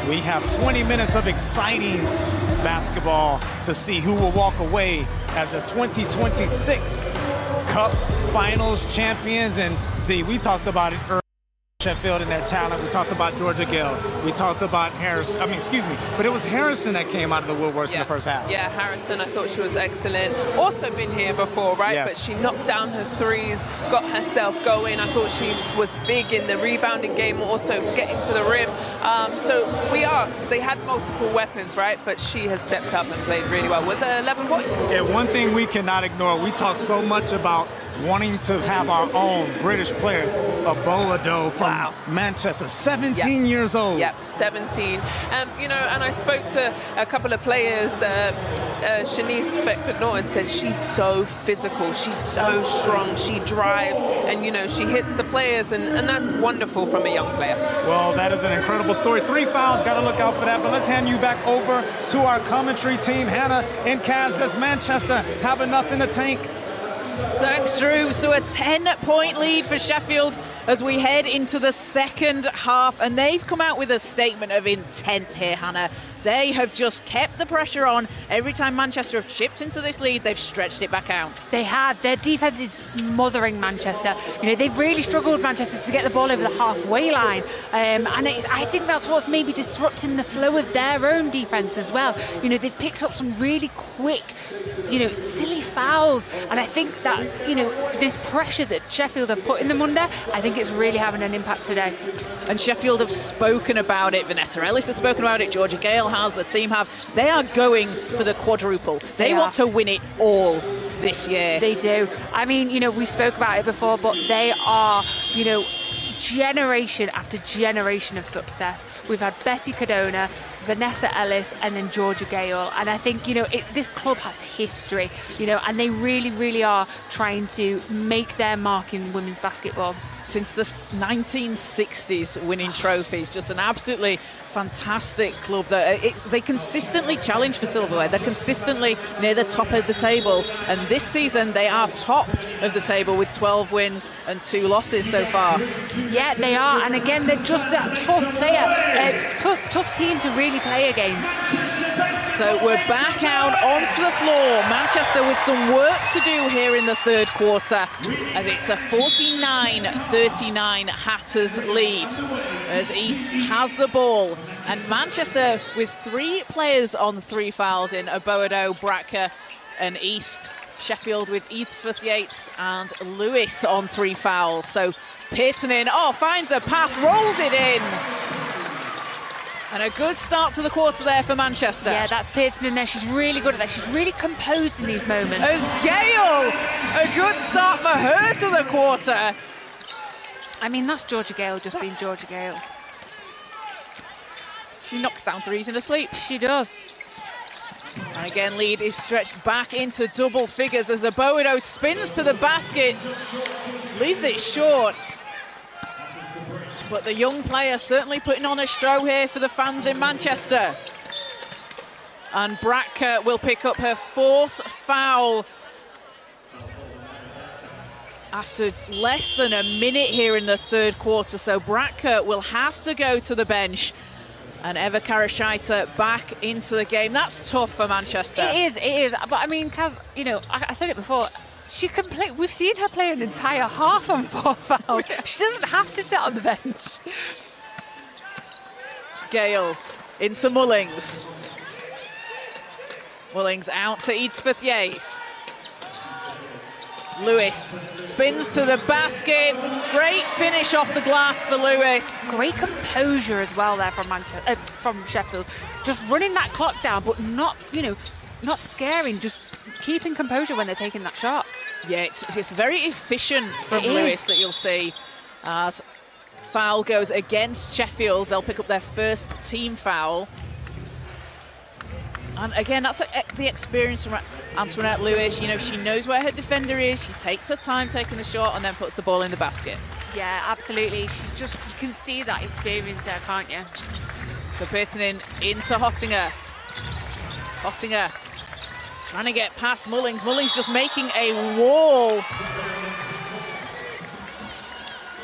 we have 20 minutes of exciting basketball to see who will walk away as the 2026 Cup Finals champions. And see, we talked about it earlier. Sheffield and their talent. We talked about Georgia Gill. We talked about Harris. But it was Harrison that came out of the woodworks in the first half. Yeah, Harrison, I thought she was excellent. Also been here before, right? Yes. But she knocked down her threes, got herself going. I thought she was big in the rebounding game, also getting to the rim. So we asked, they had multiple weapons, right? But she has stepped up and played really well with 11 points. Yeah, one thing we cannot ignore, we talk so much about wanting to have our own British players. Abolado from Manchester, 17 years old. Yep, 17. And I spoke to a couple of players. Shanice Beckford-Norton said she's so physical, she's so strong, she drives, and she hits the players, and that's wonderful from a young player. Well, that is an incredible story. 3 fouls, got to look out for that. But let's hand you back over to our commentary team. Hannah and Kaz, does Manchester have enough in the tank? Thanks, Drew. So a 10-point lead for Sheffield as we head into the second half, and they've come out with a statement of intent here, Hannah. They have just kept the pressure on. Every time Manchester have chipped into this lead, they've stretched it back out. They have. Their defence is smothering Manchester. They've really struggled, Manchester, to get the ball over the halfway line. I think that's what's maybe disrupting the flow of their own defence as well. They've picked up some really quick, silly fouls. And I think that, this pressure that Sheffield have put in them under, I think it's really having an impact today. And Sheffield have spoken about it. Vanessa Ellis has spoken about it. Georgia Gale has. The team have. They are going for the quadruple. They want to win it all this year. They do. We spoke about it before, but they are, generation after generation of success. We've had Betty Cadona, Vanessa Ellis, and then Georgia Gale. And I think, you know, this club has history, you know, and they really, really are trying to make their mark in women's basketball. Since the 1960s, winning trophies, just an absolutely fantastic club. They consistently challenge for silverware. They're consistently near the top of the table, and this season they are top of the table with 12 wins and 2 losses so far. Yeah, they are, and again, they're just that tough team to really play against. So we're back out onto the floor. Manchester with some work to do here in the third quarter, as it's a 49-39 Hatters lead as East has the ball. And Manchester with 3 players on 3 fouls in Oboado, Bracker and East. Sheffield with Eadsworth Yates and Lewis on 3 fouls. So Pearson finds a path, rolls it in. And a good start to the quarter there for Manchester. Yeah, that's Pearson in there. She's really good at that. She's really composed in these moments. As Gale, a good start for her to the quarter. I mean, that's Georgia Gale just being Georgia Gale. She knocks down threes in her sleep. She does. And again, lead is stretched back into double figures as Oboado spins to the basket, leaves it short. But the young player certainly putting on a show here for the fans in Manchester. And Bracker will pick up her 4th foul after less than a minute here in the third quarter. So Bracker will have to go to the bench. And Eva Karashaita back into the game. That's tough for Manchester. It is. But I mean, Kaz, you know, I said it before, she can play. We've seen her play an entire half on 4 fouls. She doesn't have to sit on the bench. Gale into Mullings. Mullings out to Eadsworth Yates. Lewis spins to the basket. Great finish off the glass for Lewis. Great composure as well there from Sheffield. Just running that clock down, but not scaring, just keeping composure when they're taking that shot. Yeah, it's very efficient from Lewis that you'll see. As foul goes against Sheffield, they'll pick up their first team foul. And again, that's the experience from Antoinette Lewis. You know, she knows where her defender is. She takes her time taking the shot and then puts the ball in the basket. Yeah, absolutely. She's just, you can see that experience there, can't you? So Pearson into Hottinger. Hottinger trying to get past Mullings. Mullings just making a wall.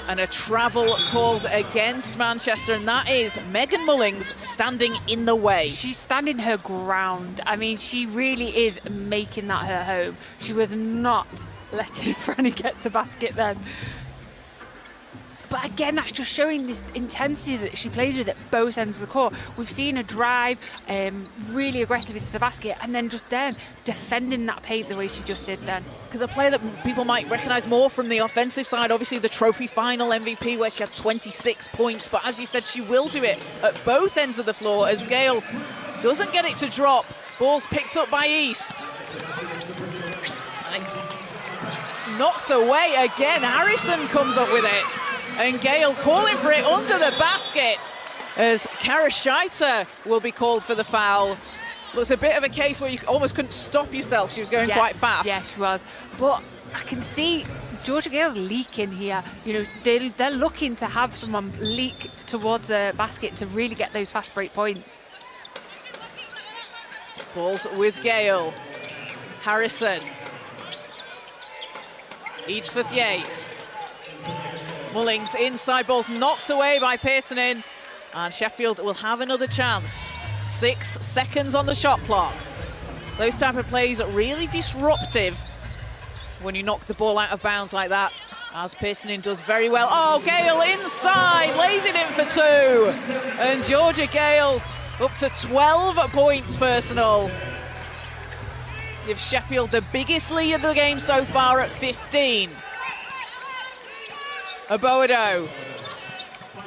And a travel called against Manchester, and that is Megan Mullings standing in the way. She's standing her ground. I mean, she really is making that her home. She was not letting Franny get to basket then. But again, that's just showing this intensity that she plays with at both ends of the court. We've seen her drive really aggressive into the basket and then just then defending that paint the way she just did then. Because a player that people might recognise more from the offensive side, obviously the trophy final MVP where she had 26 points. But as you said, she will do it at both ends of the floor as Gale doesn't get it to drop. Ball's picked up by East. And it's knocked away again. Harrison comes up with it. And Gale calling for it under the basket as Karashaita will be called for the foul. Looks a bit of a case where you almost couldn't stop yourself. She was going quite fast. Yeah, she was. But I can see Georgia Gale's leaking here. You know, they're looking to have someone leak towards the basket to really get those fast break points. Balls with Gale. Harrison. Eadsworth Yates. Mullings inside, ball's knocked away by Pearson and Sheffield will have another chance. 6 seconds on the shot clock. Those type of plays are really disruptive when you knock the ball out of bounds like that, as Pearson does very well. Oh, Gale inside, lays it in for 2. And Georgia Gale up to 12 points personal. Gives Sheffield the biggest lead of the game so far at 15. Oboado.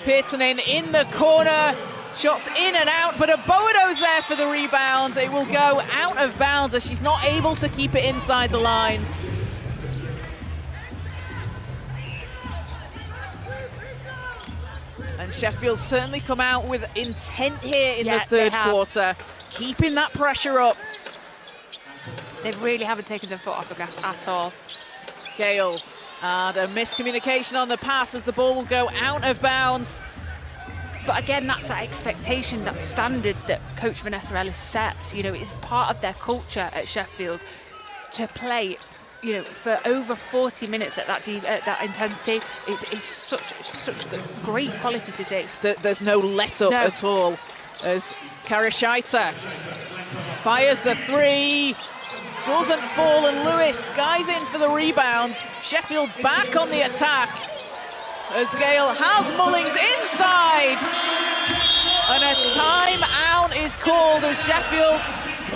Pearson in the corner. Shots in and out, but Oboado's there for the rebound. It will go out of bounds as she's not able to keep it inside the lines. And Sheffield certainly come out with intent here in the third quarter, keeping that pressure up. They really haven't taken their foot off the gas at all. Gale, and a miscommunication on the pass as the ball will go out of bounds. But again, that's that expectation, that standard that Coach Vanessa Ellis sets. You know, it's part of their culture at Sheffield to play, you know, for over 40 minutes at that intensity. It's such great quality to see. There's no let-up at all as Karashaita fires the three. Doesn't fall, and Lewis skies in for the rebound. Sheffield back on the attack as Gale has Mullings inside. And a timeout is called as Sheffield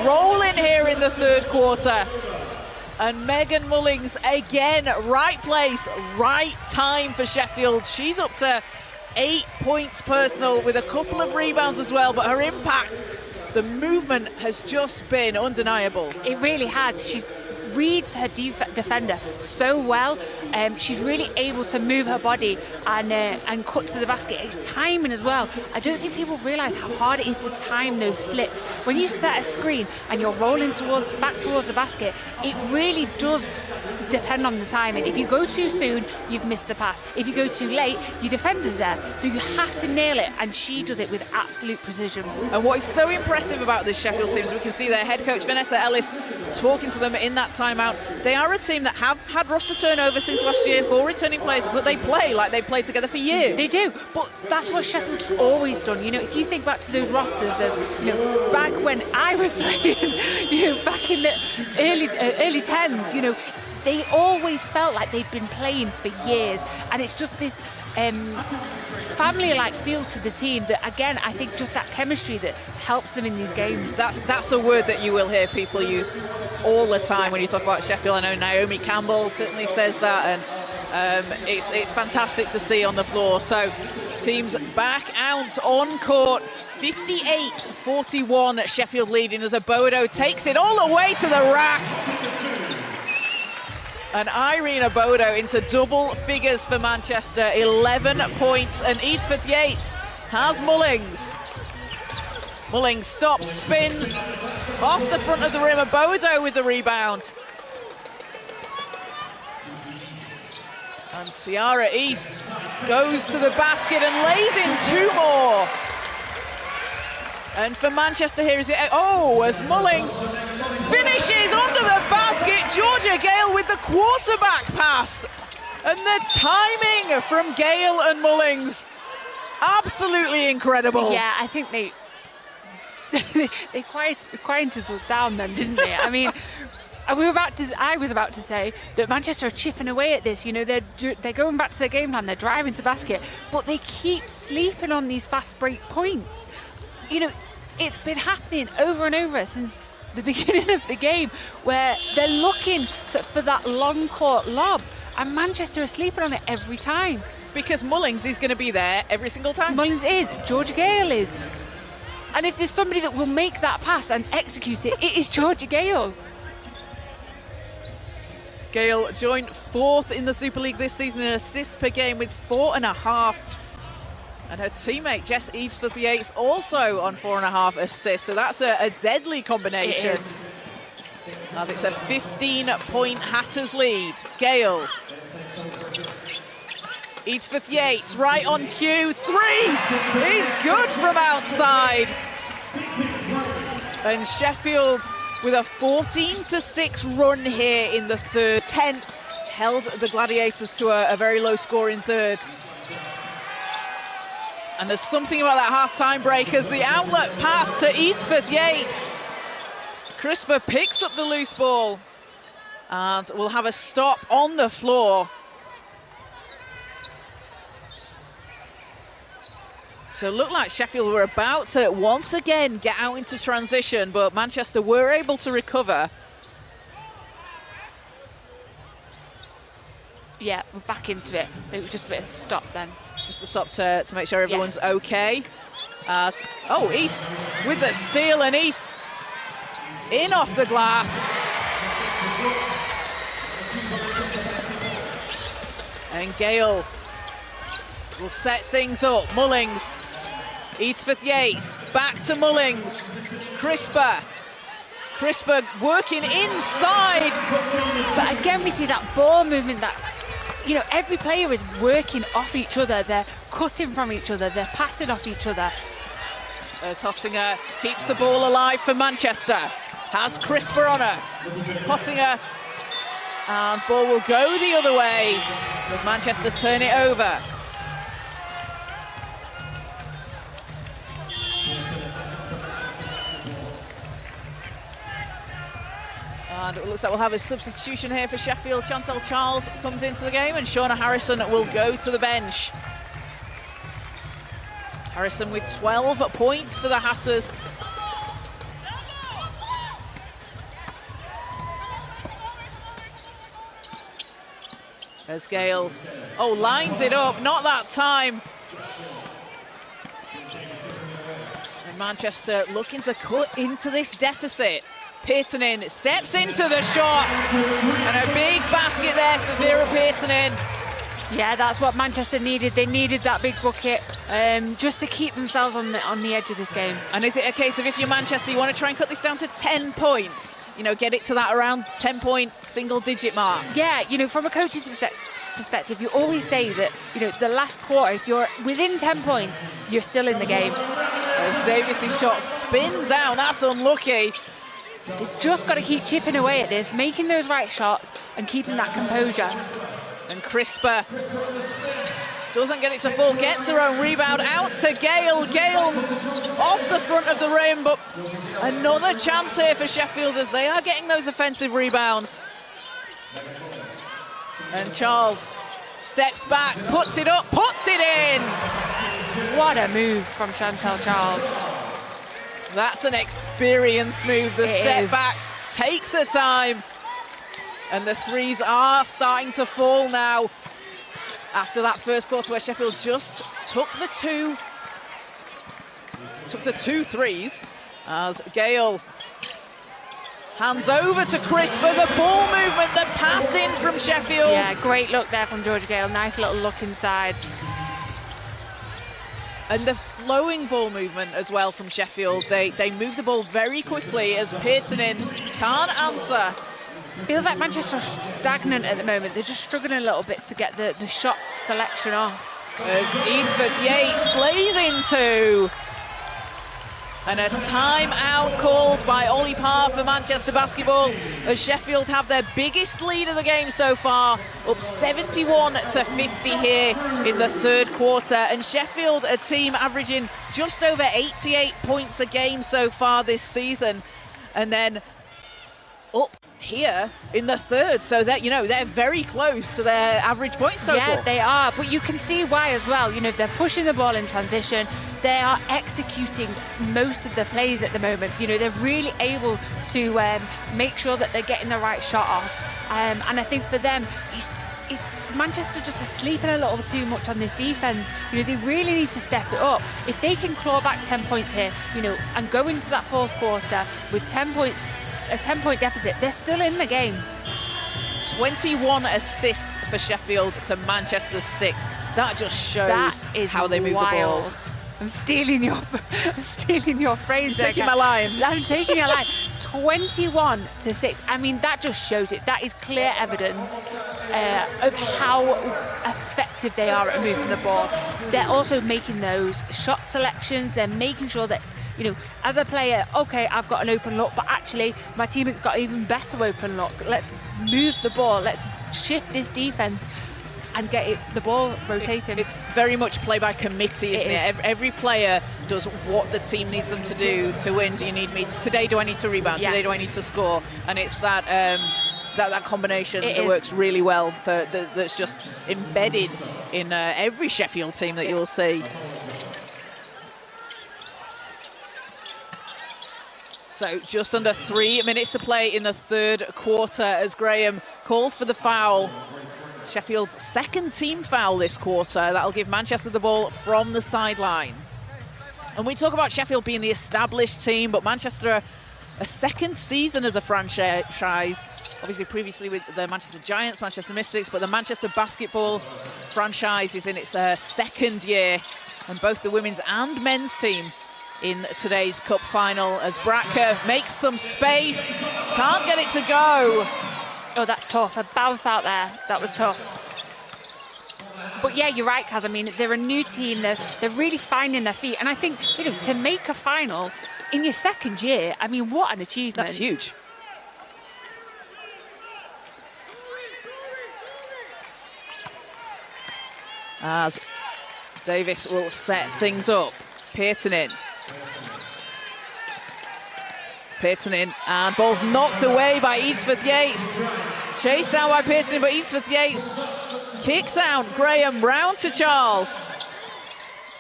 roll in here in the third quarter. And Megan Mullings again, right place, right time for Sheffield. She's up to 8 points personal with a couple of rebounds as well, but her impact, the movement has just been undeniable. It really has. She reads her defender so well. She's really able to move her body and cut to the basket. It's timing as well. I don't think people realise how hard it is to time those slips. When you set a screen and you're rolling back towards the basket, it really does depend on the timing. If you go too soon, you've missed the pass. If you go too late, your defender's there. So you have to nail it, and she does it with absolute precision. And what is so impressive about this Sheffield team is we can see their head coach Vanessa Ellis talking to them in that timeout. They are a team that have had roster turnover since last year for returning players, but they play like they've played together for years. They do, but that's what Sheffield's always done. You know, if you think back to those rosters of, you know, back when I was playing, you know, back in the early 10s, you know, they always felt like they'd been playing for years, and it's just this family-like feel to the team that, again, I think just that chemistry that helps them in these games. That's a word that you will hear people use all the time when you talk about Sheffield. I know Naomi Campbell certainly says that, and it's fantastic to see on the floor. So teams back out on court, 58-41 Sheffield leading as Abodo takes it all the way to the rack. And Irene Abodo into double figures for Manchester, 11 points. And Edith Yates has Mullings. Mullings stops, spins, off the front of the rim. Abodo with the rebound. And Ciara East goes to the basket and lays in two more. And for Manchester here is it, as Mullings finishes under the basket, Georgia Gale with the quarterback pass. And the timing from Gale and Mullings, absolutely incredible. Yeah, I think they quieted us down then, didn't they? I mean, I was about to say that Manchester are chipping away at this. You know, they're going back to their game plan, they're driving to basket, but they keep sleeping on these fast break points. You know, it's been happening over and over since the beginning of the game, where they're looking for that long court lob, and Manchester are sleeping on it every time. Because Mullings is going to be there every single time. Mullings is, Georgia Gale is. And if there's somebody that will make that pass and execute it, it is Georgia Gale. Gale joined 4th in the Super League this season in assists per game with 4.5. And her teammate, Jess Edith Yates, also on 4.5 assists. So that's a deadly combination. It is. As it's a 15-point Hatters lead. Gale. Edith Yates right on cue. 3 is good from outside. And Sheffield with a 14-6 run here in the third. 10th held the Gladiators to a very low score in third. And there's something about that half-time break as the outlet pass to Edith Yates. Crisper picks up the loose ball and will have a stop on the floor. So it looked like Sheffield were about to once again get out into transition, but Manchester were able to recover. Yeah, we're back into it. It was just a bit of a stop then. Just a stop to make sure everyone's okay. East with the steal, and East in off the glass. And Gale will set things up. Mullings, Eatsforth Yates, back to Mullings. Crisper working inside. But again, we see that ball movement that, every player is working off each other. They're cutting from each other. They're passing off each other. As Hottinger keeps the ball alive for Manchester. Has Crisper on her. Hottinger. And ball will go the other way. Does Manchester turn it over? And it looks like we'll have a substitution here for Sheffield. Chantal Charles comes into the game and Shauna Harrison will go to the bench. Harrison with 12 points for the Hatters. As Gale, lines it up, not that time. And Manchester looking to cut into this deficit. Peternin steps into the shot, and a big basket there for Vera Peternin. Yeah, that's what Manchester needed. They needed that big bucket just to keep themselves on the edge of this game. And is it a case of, if you're Manchester, you want to try and cut this down to 10 points? Get it to that around 10-point single-digit mark? Yeah, from a coach's perspective, you always say that, the last quarter, if you're within 10 points, you're still in the game. As Davies' shot spins out, that's unlucky. They've just got to keep chipping away at this, making those right shots and keeping that composure. And Crisper doesn't get it to fall, gets her own rebound out to Gale. Gale off the front of the rim, but another chance here for Sheffield as they are getting those offensive rebounds. And Charles steps back, puts it up, puts it in. What a move from Chantal Charles. That's an experienced move. The step back takes her time. And the threes are starting to fall now. After that first quarter where Sheffield just took the two threes. As Gale hands over to Crisper, the ball movement, the pass in from Sheffield. Yeah, great look there from Georgia Gale. Nice little look inside. And the flowing ball movement as well from Sheffield. They move the ball very quickly as Peternin can't answer. Feels like Manchester's stagnant at the moment. They're just struggling a little bit to get the shot selection off. As Eatsforth Yates lays into. And a timeout called by Ollie Parr for Manchester Basketball as Sheffield have their biggest lead of the game so far, up 71-50 here in the third quarter. And Sheffield, a team averaging just over 88 points a game so far this season, and then up here in the third, so that they're very close to their average points total. Yeah, they are, but you can see why as well. They're pushing the ball in transition. They are executing most of the plays at the moment. They're really able to make sure that they're getting the right shot off. And I think for them, Manchester just are sleeping a little too much on this defence. They really need to step it up. If they can claw back 10 points here, and go into that fourth quarter with 10 points, a 10-point deficit, they're still in the game. 21 assists for Sheffield to Manchester's 6. That just shows how they move the ball. I'm stealing your phrase there. Taking my line. I'm taking your line. 21-6. I mean, that just shows it. That is clear evidence of how effective they are at moving the ball. They're also making those shot selections. They're making sure that, as a player, okay, I've got an open look, but actually my teammate's got even better open look. Let's move the ball. Let's shift this defense and get the ball rotating. It's very much play by committee, isn't it? Every player does what the team needs them to do to win. Do you need me today? Do I need to rebound? Today, do I need to score? And it's that that combination that works really well. That's just embedded in every Sheffield team that you'll see. So just under 3 minutes to play in the third quarter as Graham called for the foul. Sheffield's second team foul this quarter. That'll give Manchester the ball from the sideline. And we talk about Sheffield being the established team, but Manchester a second season as a franchise. obviously previously with the Manchester Giants, Manchester Mystics, but the Manchester basketball franchise is in its second year, and both the women's and men's team in today's cup final as Bratka makes some space, can't get it to go. Oh, that's tough. A bounce out there, that was tough. But yeah, you're right, Kaz. I mean, they're a new team. They're really finding their feet. And I think, to make a final in your second year, I mean, what an achievement. That's huge. As Davis will set things up. Pearton in, and ball's knocked away by Eadsforth-Yates. Chased down by Pearson, but Eadsforth-Yates kicks out Graham round to Charles.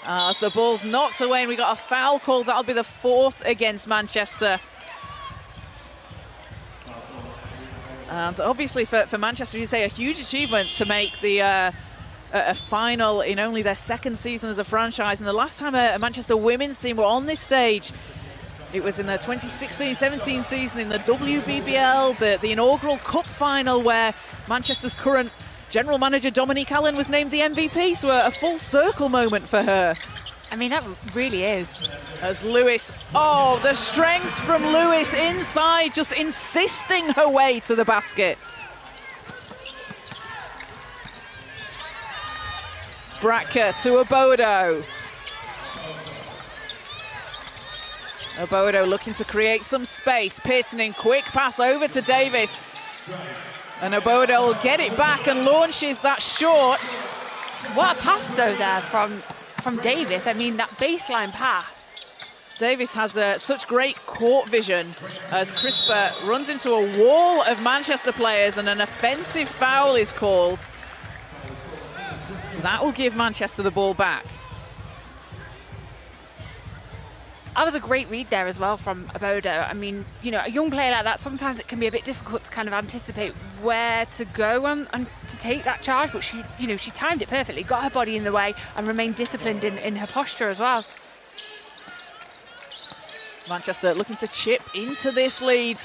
As the ball's knocked away, and we got a foul call. That'll be the 4th against Manchester. And obviously for Manchester, you say a huge achievement to make the a final in only their second season as a franchise. And the last time a Manchester women's team were on this stage, it was in the 2016-17 season in the WBBL, the inaugural cup final, where Manchester's current general manager Dominique Allen was named the MVP. So a full circle moment for her. I mean, that really is. As Lewis, oh, the strength from Lewis inside, just insisting her way to the basket. Bratka to Obodo. Obodo looking to create some space. Pearson in, quick pass over to Davis. And Obodo will get it back and launches that short. What a pass though there from Davis. I mean, that baseline pass. Davis has such great court vision as Crisper runs into a wall of Manchester players and an offensive foul is called. So that will give Manchester the ball back. That was a great read there as well from Obodo. I mean, a young player like that, sometimes it can be a bit difficult to kind of anticipate where to go and to take that charge, but she timed it perfectly, got her body in the way and remained disciplined in her posture as well. Manchester looking to chip into this lead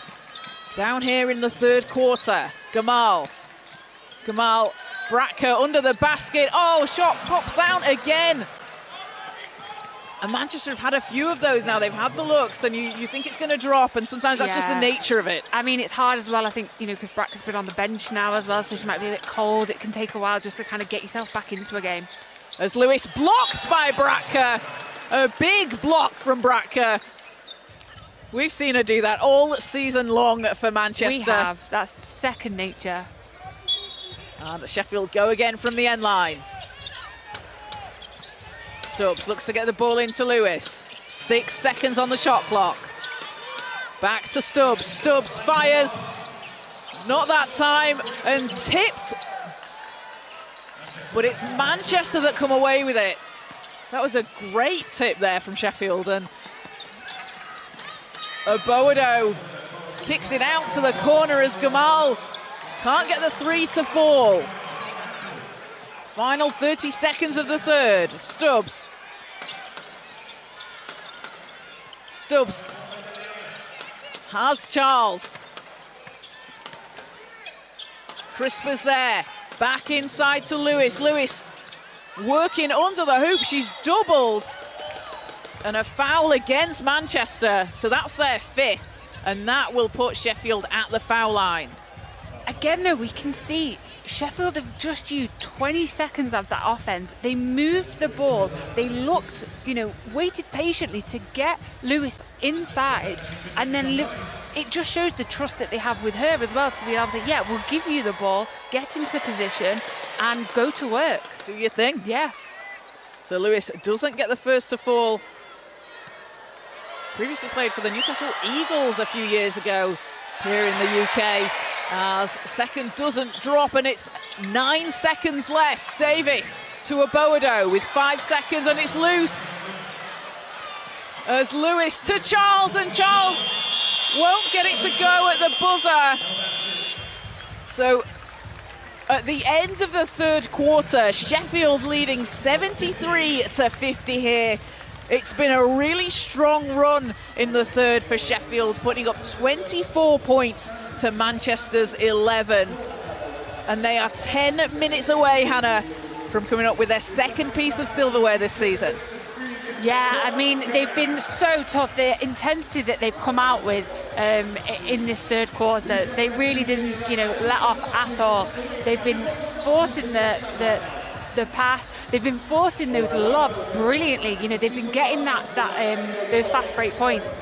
down here in the third quarter. Gamal, Bratka under the basket. Oh, shot pops out again. And Manchester have had a few of those now. They've had the looks, and you think it's going to drop, and sometimes that's just the nature of it. I mean, it's hard as well, I think, because Bratka's been on the bench now as well, so she might be a bit cold. It can take a while just to kind of get yourself back into a game. As Lewis blocked by Bratka. A big block from Bratka. We've seen her do that all season long for Manchester. We have. That's second nature. And Sheffield go again from the end line. Stubbs looks to get the ball into Lewis. 6 seconds on the shot clock. Back to Stubbs. Stubbs fires. Not that time. And tipped. But it's Manchester that come away with it. That was a great tip there from Sheffield. And Obodo kicks it out to the corner as Gamal can't get the 3 to fall. Final 30 seconds of the third. Stubbs has Charles. Crisper's there. Back inside to Lewis. Lewis working under the hoop. She's doubled. And a foul against Manchester. So that's their 5th. And that will put Sheffield at the foul line. Again, though, we can see Sheffield have just used 20 seconds of that offense. They moved the ball. They looked, waited patiently to get Lewis inside. And then it just shows the trust that they have with her as well, to be able to say, yeah, we'll give you the ball, get into position and go to work. Do your thing. Yeah. So Lewis doesn't get the first to fall. Previously played for the Newcastle Eagles a few years ago here in the UK. As second doesn't drop, and it's 9 seconds left. Davis to Obodo with 5 seconds, and it's loose. As Lewis to Charles, and Charles won't get it to go at the buzzer. So at the end of the third quarter, Sheffield leading 73 to 50 here It's been a really strong run in the third for Sheffield, putting up 24 points to Manchester's 11. And they are 10 minutes away, Hannah, from coming up with their second piece of silverware this season. Yeah, I mean, they've been so tough. The intensity that they've come out with in this third quarter, they really didn't, let off at all. They've been forcing the pass. They've been forcing those lobs brilliantly. They've been getting those fast break points.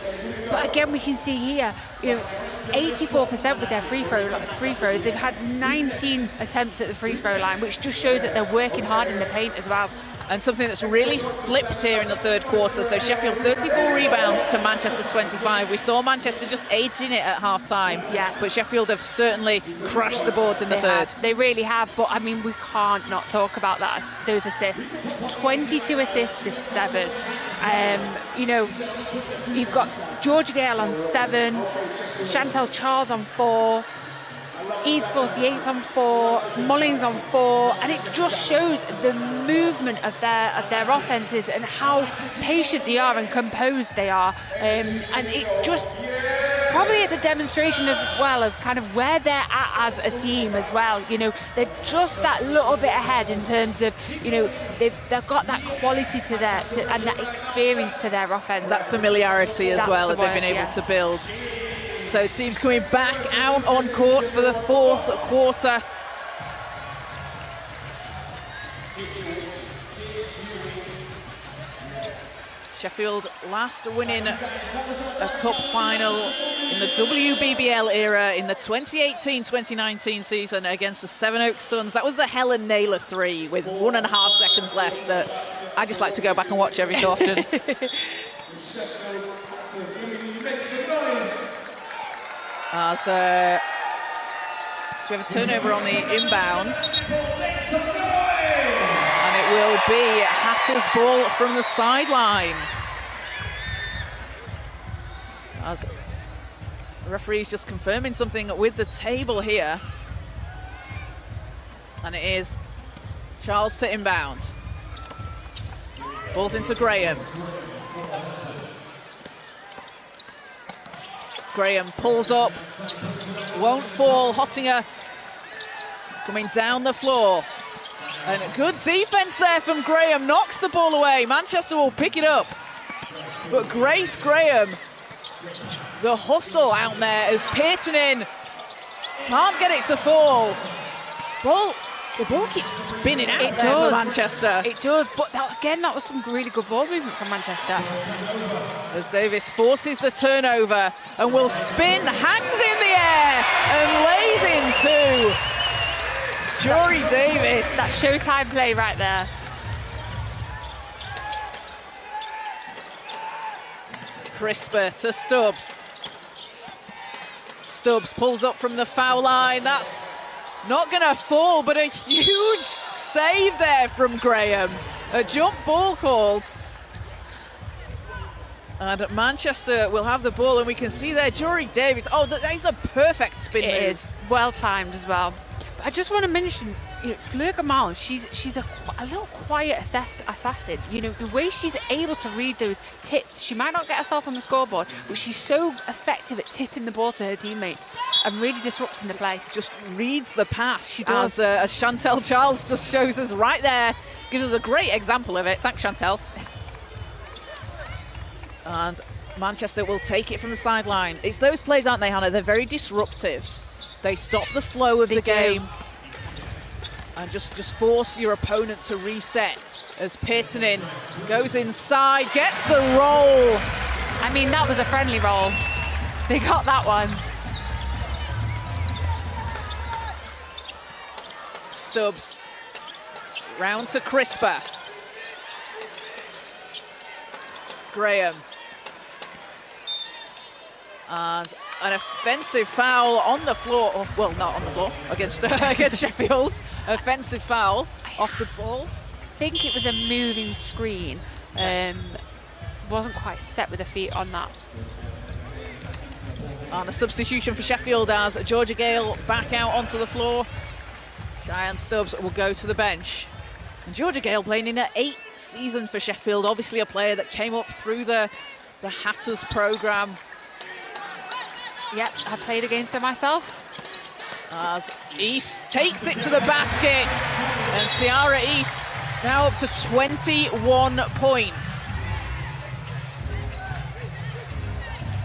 But again, we can see here, 84% with their free throws. They've had 19 attempts at the free throw line, which just shows that they're working hard in the paint as well. And something that's really flipped here in the third quarter. So Sheffield 34 rebounds to Manchester's 25. We saw Manchester just edging it at half-time. Yeah. But Sheffield have certainly crashed the boards in the third. They really have. But, I mean, we can't not talk about those assists. 22 assists to 7. You've got Georgia Gale on 7, Chantel Charles on 4, Eads 48 on 4, Mullins on 4, and it just shows the movement of their offenses and how patient they are and composed they are. And it just probably is a demonstration as well of kind of where they're at as a team as well. They're just that little bit ahead in terms of, they've got that quality to and that experience to their offense. That familiarity as well that they've been able to build. So teams coming back out on court for the fourth quarter. Sheffield last winning a cup final in the WBBL era in the 2018-2019 season against the Sevenoaks Suns. That was the Helen Naylor 3 with 1.5 seconds left that I just like to go back and watch every so often. As do we have a turnover on the inbounds? And it will be Hatter's ball from the sideline. As the referee's just confirming something with the table here. And it is Charles to inbound. Ball's into Graham. Graham pulls up, won't fall. Hottinger coming down the floor. And a good defense there from Graham, knocks the ball away. Manchester will pick it up. But Grace Graham, the hustle out there as Peartonin can't get it to fall. The ball keeps spinning out for Manchester. It does, but that was some really good ball movement from Manchester. As Davis forces the turnover and will spin, hangs in the air and lays in 2. Jory Davis. That Showtime play right there. Crisper to Stubbs. Stubbs pulls up from the foul line. That's not going to fall, but a huge save there from Graham. A jump ball called. And Manchester will have the ball, and we can see there Jory Davis. Oh, that is a perfect spin move. It is well timed as well. But I just want to mention, Fleur Gamal, she's a little quiet assassin. The way she's able to read those tips, she might not get herself on the scoreboard, but she's so effective at tipping the ball to her teammates and really disrupting the play. Just reads the pass. She does. As Chantel Charles just shows us right there, gives us a great example of it. Thanks, Chantel. And Manchester will take it from the sideline. It's those plays, aren't they, Hannah? They're very disruptive. They stop the flow of the game and just force your opponent to reset as Peartonin goes inside, gets the roll. I mean, that was a friendly roll. They got that one. Stubbs round to Crisper. Graham. And an offensive foul on the floor. Oh, well, not on the floor, against Sheffield. Offensive foul off the ball. I think it was a moving screen. Wasn't quite set with her feet on that. And a substitution for Sheffield as Georgia Gale back out onto the floor. Cheyenne Stubbs will go to the bench. And Georgia Gale playing in her 8th season for Sheffield. Obviously a player that came up through the Hatters programme. Yep, I played against her myself. As East takes it to the basket, and Ciara East now up to 21 points.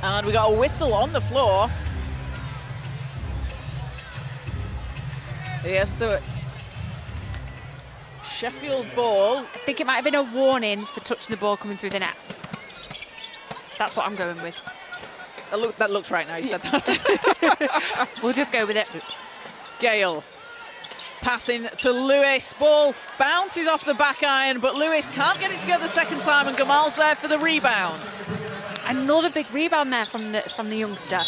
And we got a whistle on the floor. Yes, so Sheffield ball. I think it might have been a warning for touching the ball coming through the net. That's what I'm going with. That looks right now, you said that. We'll just go with it. Gale passing to Lewis. Ball bounces off the back iron, but Lewis can't get it together the second time, and Gamal's there for the rebound. Another big rebound there from the youngster.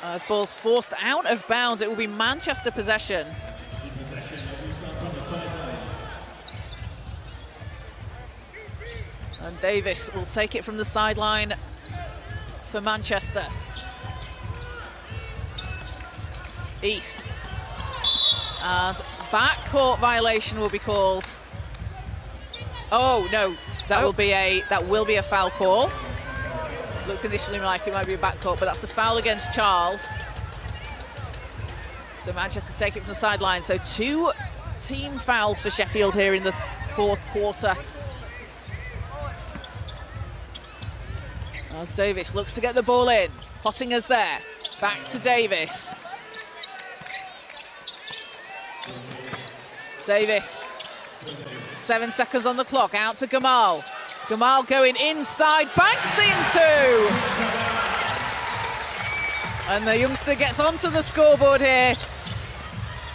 As ball's forced out of bounds, it will be Manchester possession. And Davis will take it from the sideline for Manchester. East. And backcourt violation will be called. Oh no, that will be a foul call. Looked initially like it might be a backcourt, but that's a foul against Charles. So Manchester take it from the sideline. So 2 team fouls for Sheffield here in the 4th quarter. As Davis looks to get the ball in. Pottinger's there. Back to Davis. Davis. 7 seconds on the clock. Out to Gamal. Gamal going inside. Banks in 2. And the youngster gets onto the scoreboard here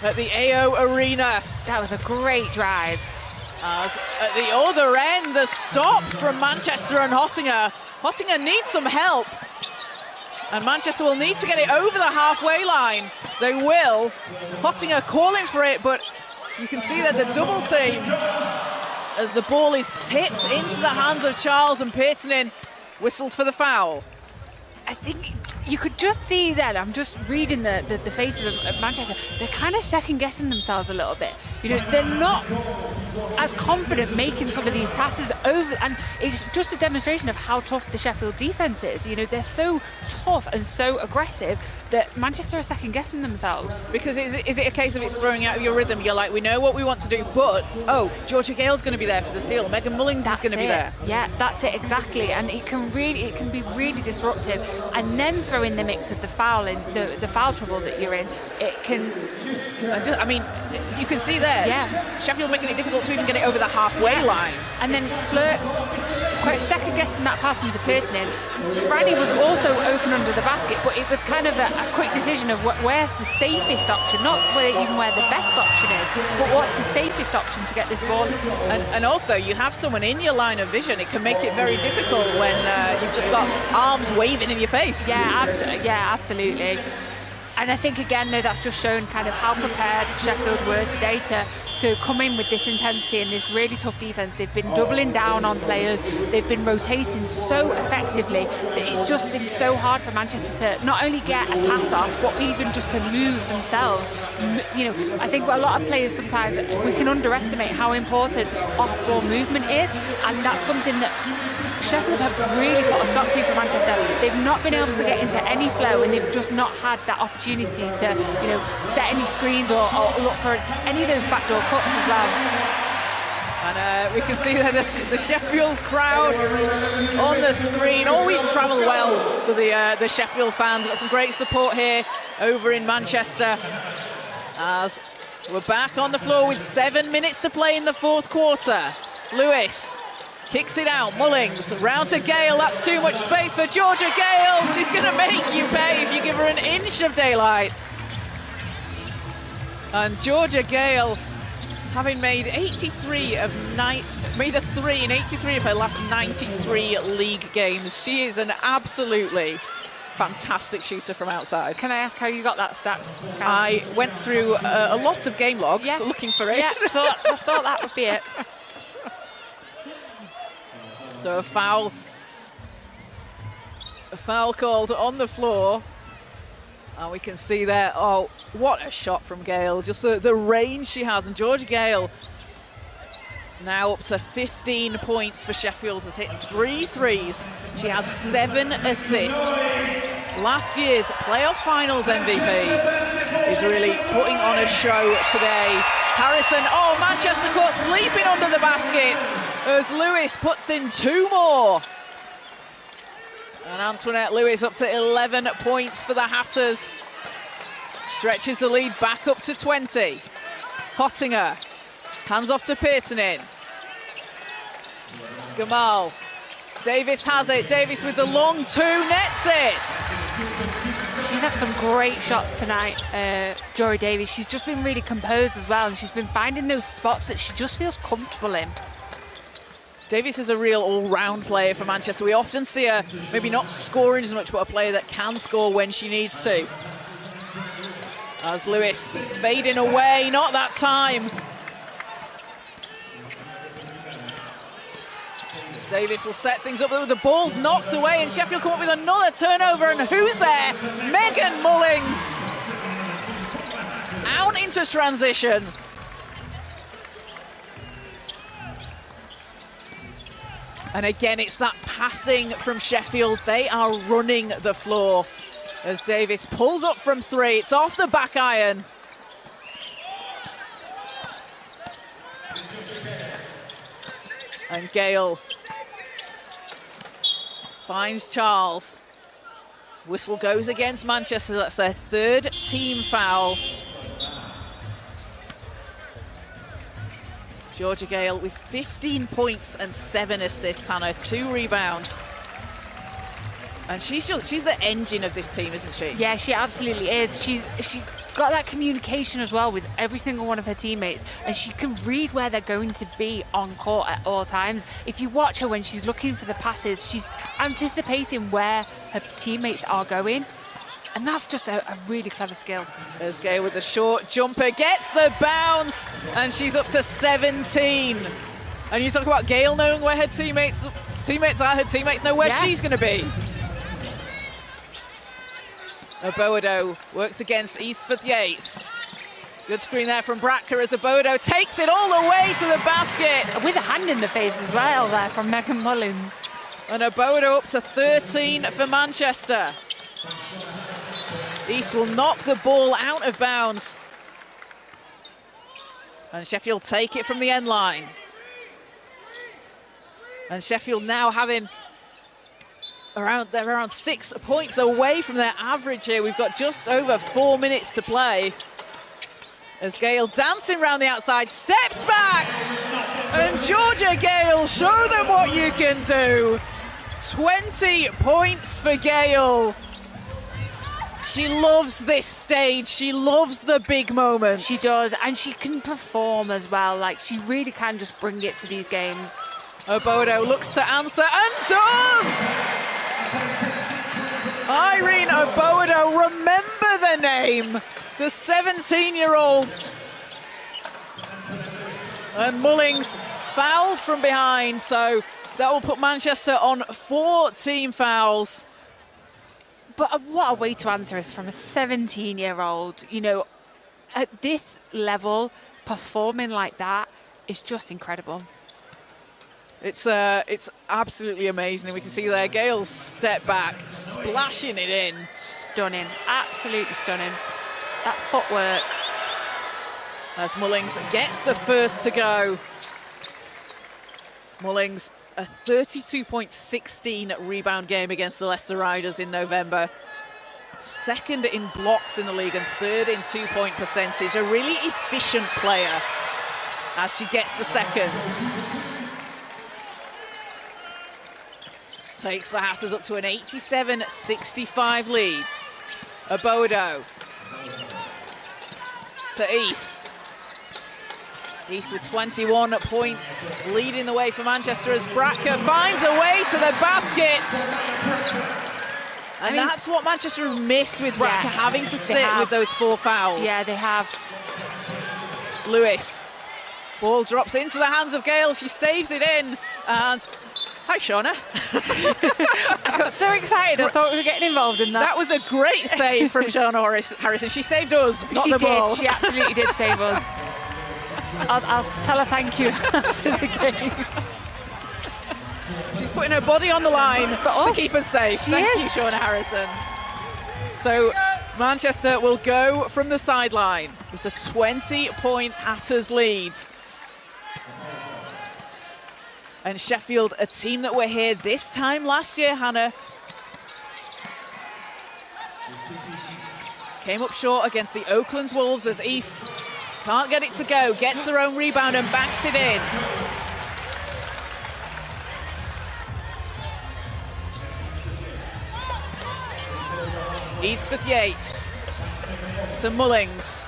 at the AO Arena. That was a great drive. As at the other end, the stop from Manchester and Hottinger. Hottinger needs some help, and Manchester will need to get it over the halfway line. They will. Hottinger calling for it, but you can see that the double team as the ball is tipped into the hands of Charles, and Pearsonin whistled for the foul. I think you could just see that. I'm just reading the faces of Manchester. They're kind of second-guessing themselves a little bit. You know, they're not as confident making some of these passes over, and it's just a demonstration of how tough the Sheffield defence is. You know, they're so tough and so aggressive that Manchester are second-guessing themselves. Because is it a case of it's throwing out of your rhythm? You're like, we know what we want to do, but, oh, Georgia Gale's going to be there for the seal. Megan Mullings is going to be there. Yeah, that's it, exactly. And it can be really disruptive. And then throw in the mix of the foul and the foul trouble that you're in. It can... I mean, you can see there, Sheffield making it difficult to even get it over the halfway line. And then Flirt second-guessing that pass into Pearsonin. Franny was also open under the basket, but it was kind of a quick decision of where's the safest option, not even where the best option is, but what's the safest option to get this ball. And also, you have someone in your line of vision. It can make it very difficult when you've just got arms waving in your face. Yeah, absolutely. And I think, again, though, that's just shown kind of how prepared Sheffield were today to come in with this intensity and this really tough defence. They've been doubling down on players. They've been rotating so effectively that it's just been so hard for Manchester to not only get a pass off, but even just to move themselves. You know, I think a lot of players sometimes, we can underestimate how important off-ball movement is, and that's something that Sheffield have really put a stop to for Manchester. They've not been able to get into any flow, and they've just not had that opportunity to, you know, set any screens or look for any of those backdoor cuts as well. And we can see that the Sheffield crowd on the screen always travel well to the Sheffield fans. Got some great support here over in Manchester. As we're back on the floor with 7 minutes to play in the 4th quarter. Lewis kicks it out. Mullings round to Gale. That's too much space for Georgia Gale. She's going to make you pay if you give her an inch of daylight. And Georgia Gale, having made 83 of made a 3 in 83 of her last 93 league games. She is an absolutely fantastic shooter from outside. Can I ask how you got that stat? I went through a lot of game logs looking for it. Yeah, I thought that would be it. So a foul called on the floor. And we can see there, oh, what a shot from Gale. Just the range she has. And Georgia Gale Now up to 15 points for Sheffield, has hit 3 threes. She has 7 assists. Last year's playoff finals MVP is really putting on a show today. Harrison, oh, Manchester caught sleeping under the basket as Lewis puts in 2 more. And Antoinette Lewis up to 11 points for the Hatters. Stretches the lead back up to 20. Pottinger, hands off to Pearsonin. Gamal, Davis has it. Davis with the long 2, nets it. She's had some great shots tonight, Jory Davies. She's just been really composed as well, and she's been finding those spots that she just feels comfortable in. Davies is a real all-round player for Manchester. We often see her maybe not scoring as much, but a player that can score when she needs to. As Lewis fading away, not that time. Davis will set things up, the ball's knocked away, and Sheffield come up with another turnover, and who's there? Megan Mullings. Out into transition. And again, it's that passing from Sheffield. They are running the floor as Davis pulls up from 3. It's off the back iron. And Gale finds Charles. Whistle goes against Manchester. That's their 3rd team foul. Georgia Gale with 15 points and 7 assists, Hannah, 2 rebounds. And she's the engine of this team, isn't she? Yeah, she absolutely is. She's got that communication as well with every single one of her teammates, and she can read where they're going to be on court at all times. If you watch her when she's looking for the passes, she's anticipating where her teammates are going. And that's just a really clever skill. There's Gale with the short jumper, gets the bounce, and she's up to 17. And you talk about Gale knowing where her teammates are, her teammates know where she's going to be. Oboado works against Eastford Yates. Good screen there from Bracker as Oboado takes it all the way to the basket. With a hand in the face as well there from Megan Mullins. And Oboado up to 13 for Manchester. East will knock the ball out of bounds. And Sheffield take it from the end line. And Sheffield now having they're around 6 points away from their average here. We've got just over 4 minutes to play. As Gale dancing around the outside, steps back. And Georgia Gale, show them what you can do. 20 points for Gale. She loves this stage. She loves the big moments. She does, and she can perform as well. Like, she really can just bring it to these games. Oboado looks to answer and does! Irene Oboado, remember the name, the 17-year-old. And Mullings fouled from behind, so that will put Manchester on 4 team fouls. But what a way to answer it from a 17-year-old. You know, at this level, performing like that is just incredible. It's absolutely amazing. We can see there Gale's step back, splashing it in. Stunning, absolutely stunning. That footwork. As Mullings gets the first to go. Mullings, a 32.16 rebound game against the Leicester Riders in November. 2nd in blocks in the league and 3rd in 2-point percentage. A really efficient player as she gets the second. Takes the Hatters up to an 87-65 lead. Oboado to East. East with 21 points, leading the way for Manchester as Bracker finds a way to the basket. And that's what Manchester have missed with Bracker having to sit with those 4 fouls. Yeah, they have. Lewis. Ball drops into the hands of Gale. She saves it in. And hi, Shauna. I got so excited. I thought we were getting involved in that. That was a great save from Shauna Harrison. She saved us, not the ball. She absolutely did save us. I'll tell her thank you after the game. She's putting her body on the line to keep us safe. Thank you, Shauna Harrison. So Manchester will go from the sideline. It's a 20-point Hatters lead. And Sheffield, a team that were here this time last year, Hannah, came up short against the Oaklands Wolves as East can't get it to go, gets her own rebound and banks it in. Eadsworth Yates to Mullings.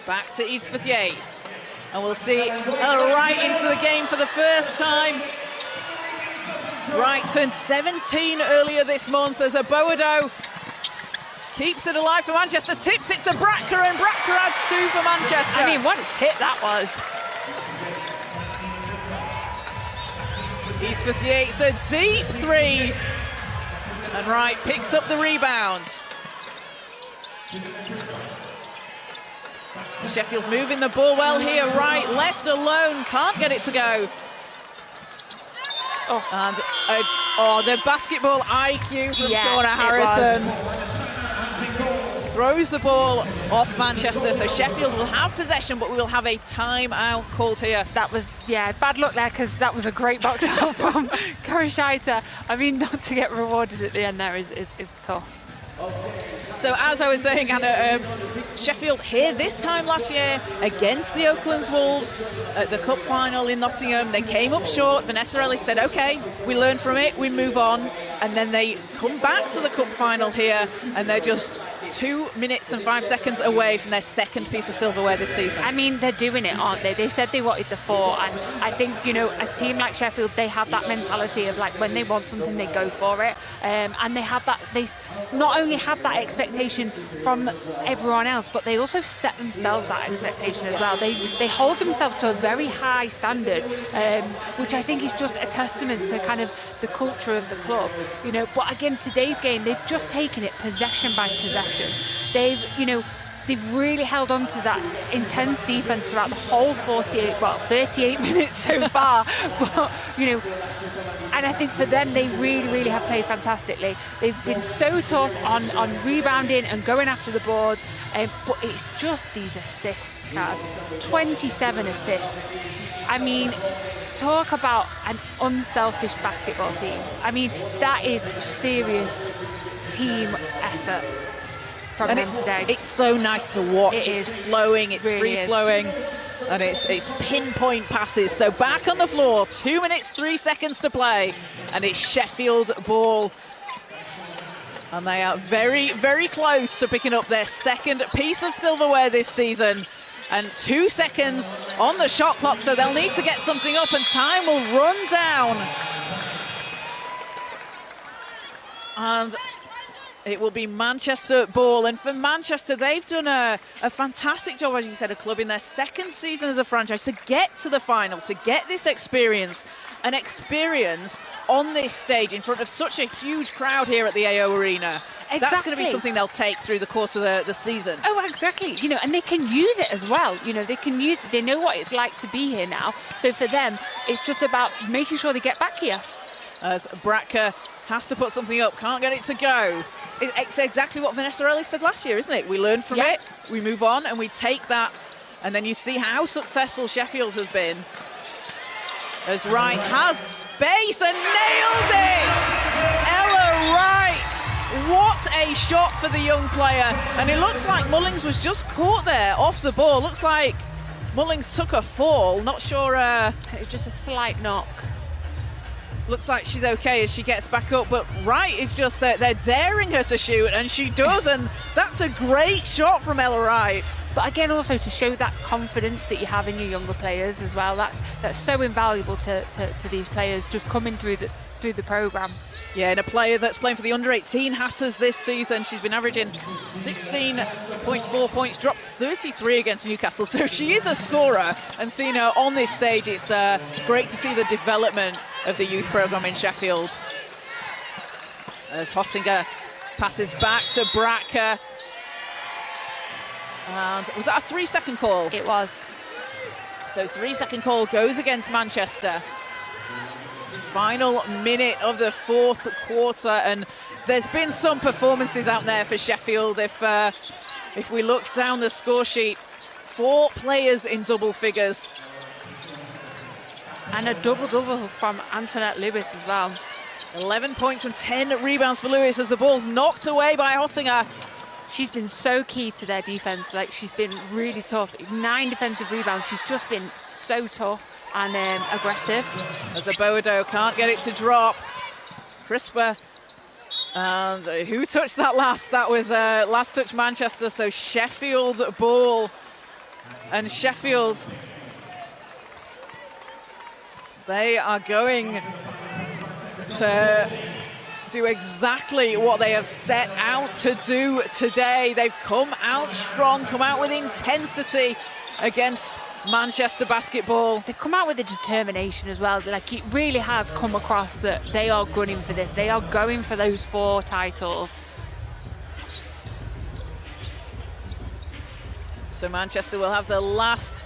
Back to Eadsworth Yates. And we'll see right into the game for the first time. Wright turned 17 earlier this month as a Boado keeps it alive for Manchester, tips it to Bracker, and Bracker adds 2 for Manchester. I mean, what a tip that was. Eadsworth Yates, a deep 3. And Wright picks up the rebound. Sheffield moving the ball well here. Wright left alone, can't get it to go. And the basketball IQ from Shauna Harrison. Throws the ball off Manchester, so Sheffield will have possession, but we will have a timeout called here. That was, bad luck there, because that was a great box out from Karashaita. I mean, not to get rewarded at the end there is tough. So as I was saying, Anna, Sheffield here this time last year against the Oaklands Wolves at the cup final in Nottingham. They came up short. Vanessa Ellis said, okay, we learn from it, we move on. And then they come back to the cup final here, and they're just 2 minutes and 5 seconds away from their second piece of silverware this season. I mean, they're doing it, aren't they? They said they wanted the 4, and I think, a team like Sheffield, they have that mentality of like when they want something, they go for it. And they have that, they not only have that expectation from everyone else, but they also set themselves that expectation as well. They hold themselves to a very high standard, which I think is just a testament to kind of the culture of the club. But again, today's game, they've just taken it possession by possession. They've really held on to that intense defense throughout the whole 38 minutes so far. But, and I think for them, they really, really have played fantastically. They've been so tough on rebounding and going after the boards. But it's just these assists, Kat. 27 assists. I mean, talk about an unselfish basketball team. I mean, that is serious team effort from them today. It's so nice to watch. It's flowing, it's really free-flowing, and it's pinpoint passes. So back on the floor, 2 minutes, 3 seconds to play, and it's Sheffield ball. And they are very, very close to picking up their second piece of silverware this season. And 2 seconds on the shot clock, so they'll need to get something up, and time will run down. And it will be Manchester ball. And for Manchester, they've done a fantastic job, as you said, a club in their second season as a franchise to get to the final, to get this experience. An experience on this stage in front of such a huge crowd here at the AO Arena. Exactly. That's going to be something they'll take through the course of the season. Oh, exactly. And they can use it as well. They know what it's like to be here now. So for them, it's just about making sure they get back here. As Bracker has to put something up, can't get it to go. It's exactly what Vanessa Ellis said last year, isn't it? We learn from it, we move on, and we take that. And then you see how successful Sheffield has been. As Wright has space and nails it! Ella Wright! What a shot for the young player. And it looks like Mullings was just caught there off the ball. Looks like Mullings took a fall. Not sure. Just a slight knock. Looks like she's okay as she gets back up, but Wright is just there. They're daring her to shoot, and she does, and that's a great shot from Ella Wright. But again, also to show that confidence that you have in your younger players as well. That's so invaluable to these players just coming through the programme. Yeah, and a player that's playing for the under-18 Hatters this season. She's been averaging 16.4 points, dropped 33 against Newcastle. So she is a scorer, and seeing her on this stage, it's great to see the development of the youth programme in Sheffield. As Hottinger passes back to Bracker. And was that a 3-second call? It was. So 3-second call goes against Manchester. Final minute of the fourth quarter, and there's been some performances out there for Sheffield. If we look down the score sheet, 4 players in double figures. And a double-double from Antoinette Lewis as well. 11 points and 10 rebounds for Lewis as the ball's knocked away by Hottinger. She's been so key to their defense. Like, she's been really tough. 9 defensive rebounds. She's just been so tough and aggressive. As Abodo can't get it to drop. Crisper. And who touched that last? That was last touch Manchester. So Sheffield ball. And Sheffield, they are going to do exactly what they have set out to do today. They've come out strong, come out with intensity against Manchester basketball. They've come out with a determination as well. Like, it really has come across that they are gunning for this. They are going for those 4 titles. So Manchester will have the last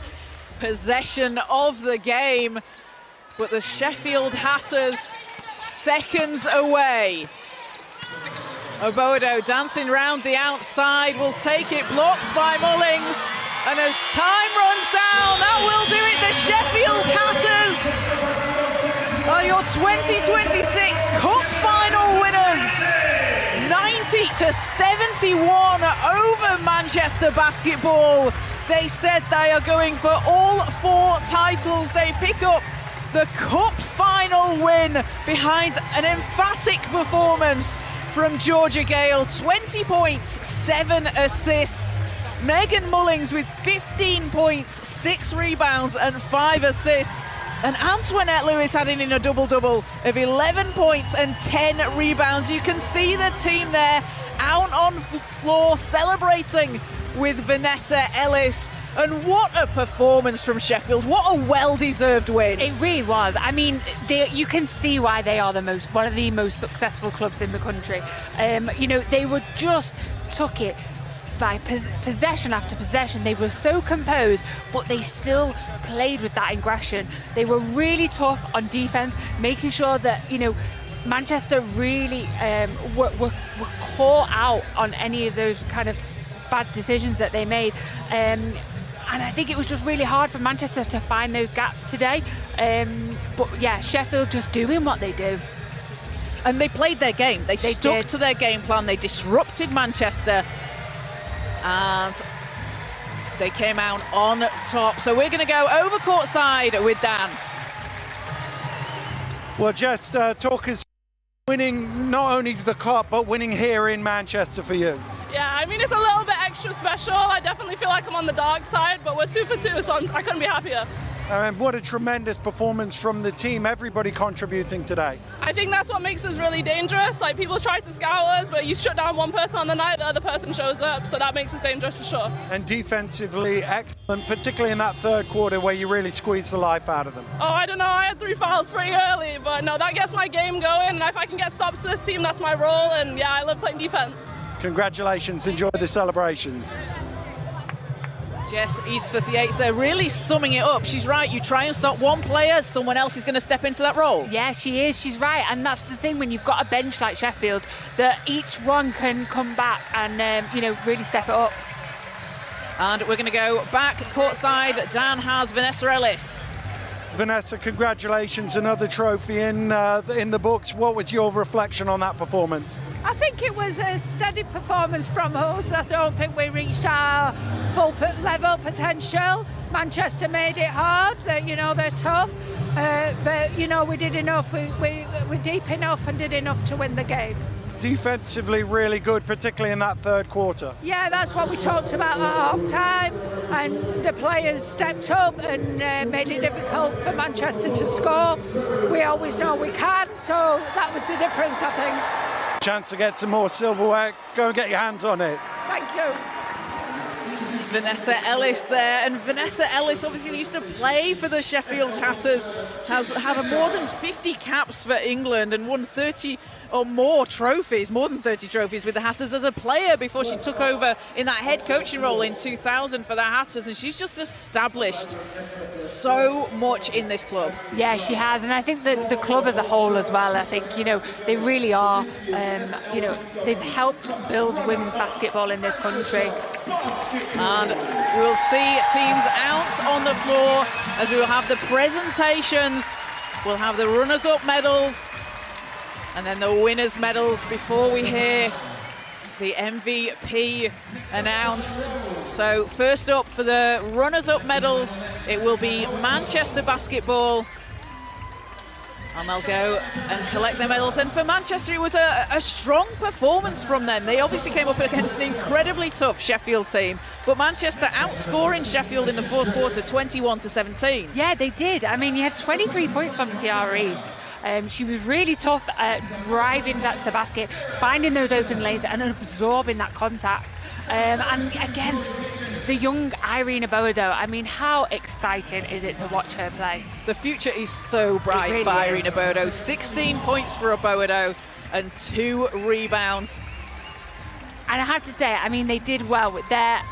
possession of the game, but the Sheffield Hatters seconds away. Obodo dancing round the outside, will take it, blocked by Mullings. And as time runs down, that will do it. The Sheffield Hatters are your 2026 Cup Final winners. 90-71 over Manchester basketball. They said they are going for all 4 titles. They pick up the Cup Final win behind an emphatic performance from Georgia Gale. 20 points, 7 assists. Megan Mullings with 15 points, 6 rebounds and 5 assists. And Antoinette Lewis adding in a double-double of 11 points and 10 rebounds. You can see the team there out on floor celebrating with Vanessa Ellis. And what a performance from Sheffield. What a well-deserved win. It really was. I mean, you can see why they are one of the most successful clubs in the country. You know, they were just took it by possession after possession. They were so composed, but they still played with that aggression. They were really tough on defense, making sure that, you know, Manchester really were caught out on any of those kind of bad decisions that they made. And I think it was just really hard for Manchester to find those gaps today. But yeah, Sheffield just doing what they do. And they played their game. They stuck to their game plan. They disrupted Manchester. And they came out on top. So we're going to go over courtside with Dan. Well, Jess, talk us winning not only the cup, but winning here in Manchester for you. Yeah, I mean, it's a little bit extra special. I definitely feel like I'm on the dark side, but we're 2 for 2, so I couldn't be happier. And what a tremendous performance from the team, everybody contributing today. I think that's what makes us really dangerous. Like, people try to scout us, but you shut down one person on the night, the other person shows up, so that makes us dangerous for sure. And defensively excellent, particularly in that third quarter where you really squeezed the life out of them. Oh, I don't know, I had 3 fouls pretty early, but no, that gets my game going, and if I can get stops for this team, that's my role, and yeah, I love playing defense. Congratulations, enjoy the celebrations. Jess Eadsforth, the eights, they're really summing it up. She's right, you try and stop one player, someone else is going to step into that role. Yeah, she is, she's right. And that's the thing, when you've got a bench like Sheffield, that each one can come back and, you know, really step it up. And we're going to go back courtside. Dan has Vanessa Ellis. Vanessa, congratulations, another trophy in the books. What was your reflection on that performance? I think it was a steady performance from us. I don't think we reached our full level potential. Manchester made it hard. You know, they're tough, but you know, we did enough. We're deep enough and did enough to win the game. Defensively really good, particularly in that third quarter. Yeah, that's what we talked about at half-time, and the players stepped up and made it difficult for Manchester to score. We always know we can, so that was the difference, I think. Chance to get some more silverware. Go and get your hands on it. Thank you. Vanessa Ellis there, and Vanessa Ellis obviously used to play for the Sheffield Hatters, has had more than 50 caps for England and won or more trophies, more than 30 trophies with the Hatters as a player before she took over in that head coaching role in 2000 for the Hatters, and she's just established so much in this club. Yeah, she has, and I think the club as a whole as well, I think, they really are, they've helped build women's basketball in this country. And we will see teams out on the floor as we will have the presentations. We'll have the runners-up medals and then the winners' medals before we hear the MVP announced. So first up for the runners-up medals, it will be Manchester Basketball. And they'll go and collect their medals. And for Manchester, it was a strong performance from them. They obviously came up against an incredibly tough Sheffield team, but Manchester outscoring Sheffield in the fourth quarter, 21-17. Yeah, they did. I mean, you had 23 points from Tiara East. She was really tough at driving that to basket, finding those open lanes and absorbing that contact. And again, the young Irene Abodo, I mean, how exciting is it to watch her play? The future is so bright really for Irene Abodo. 16 points for Abodo and 2 rebounds. And I have to say, I mean, they did well with their...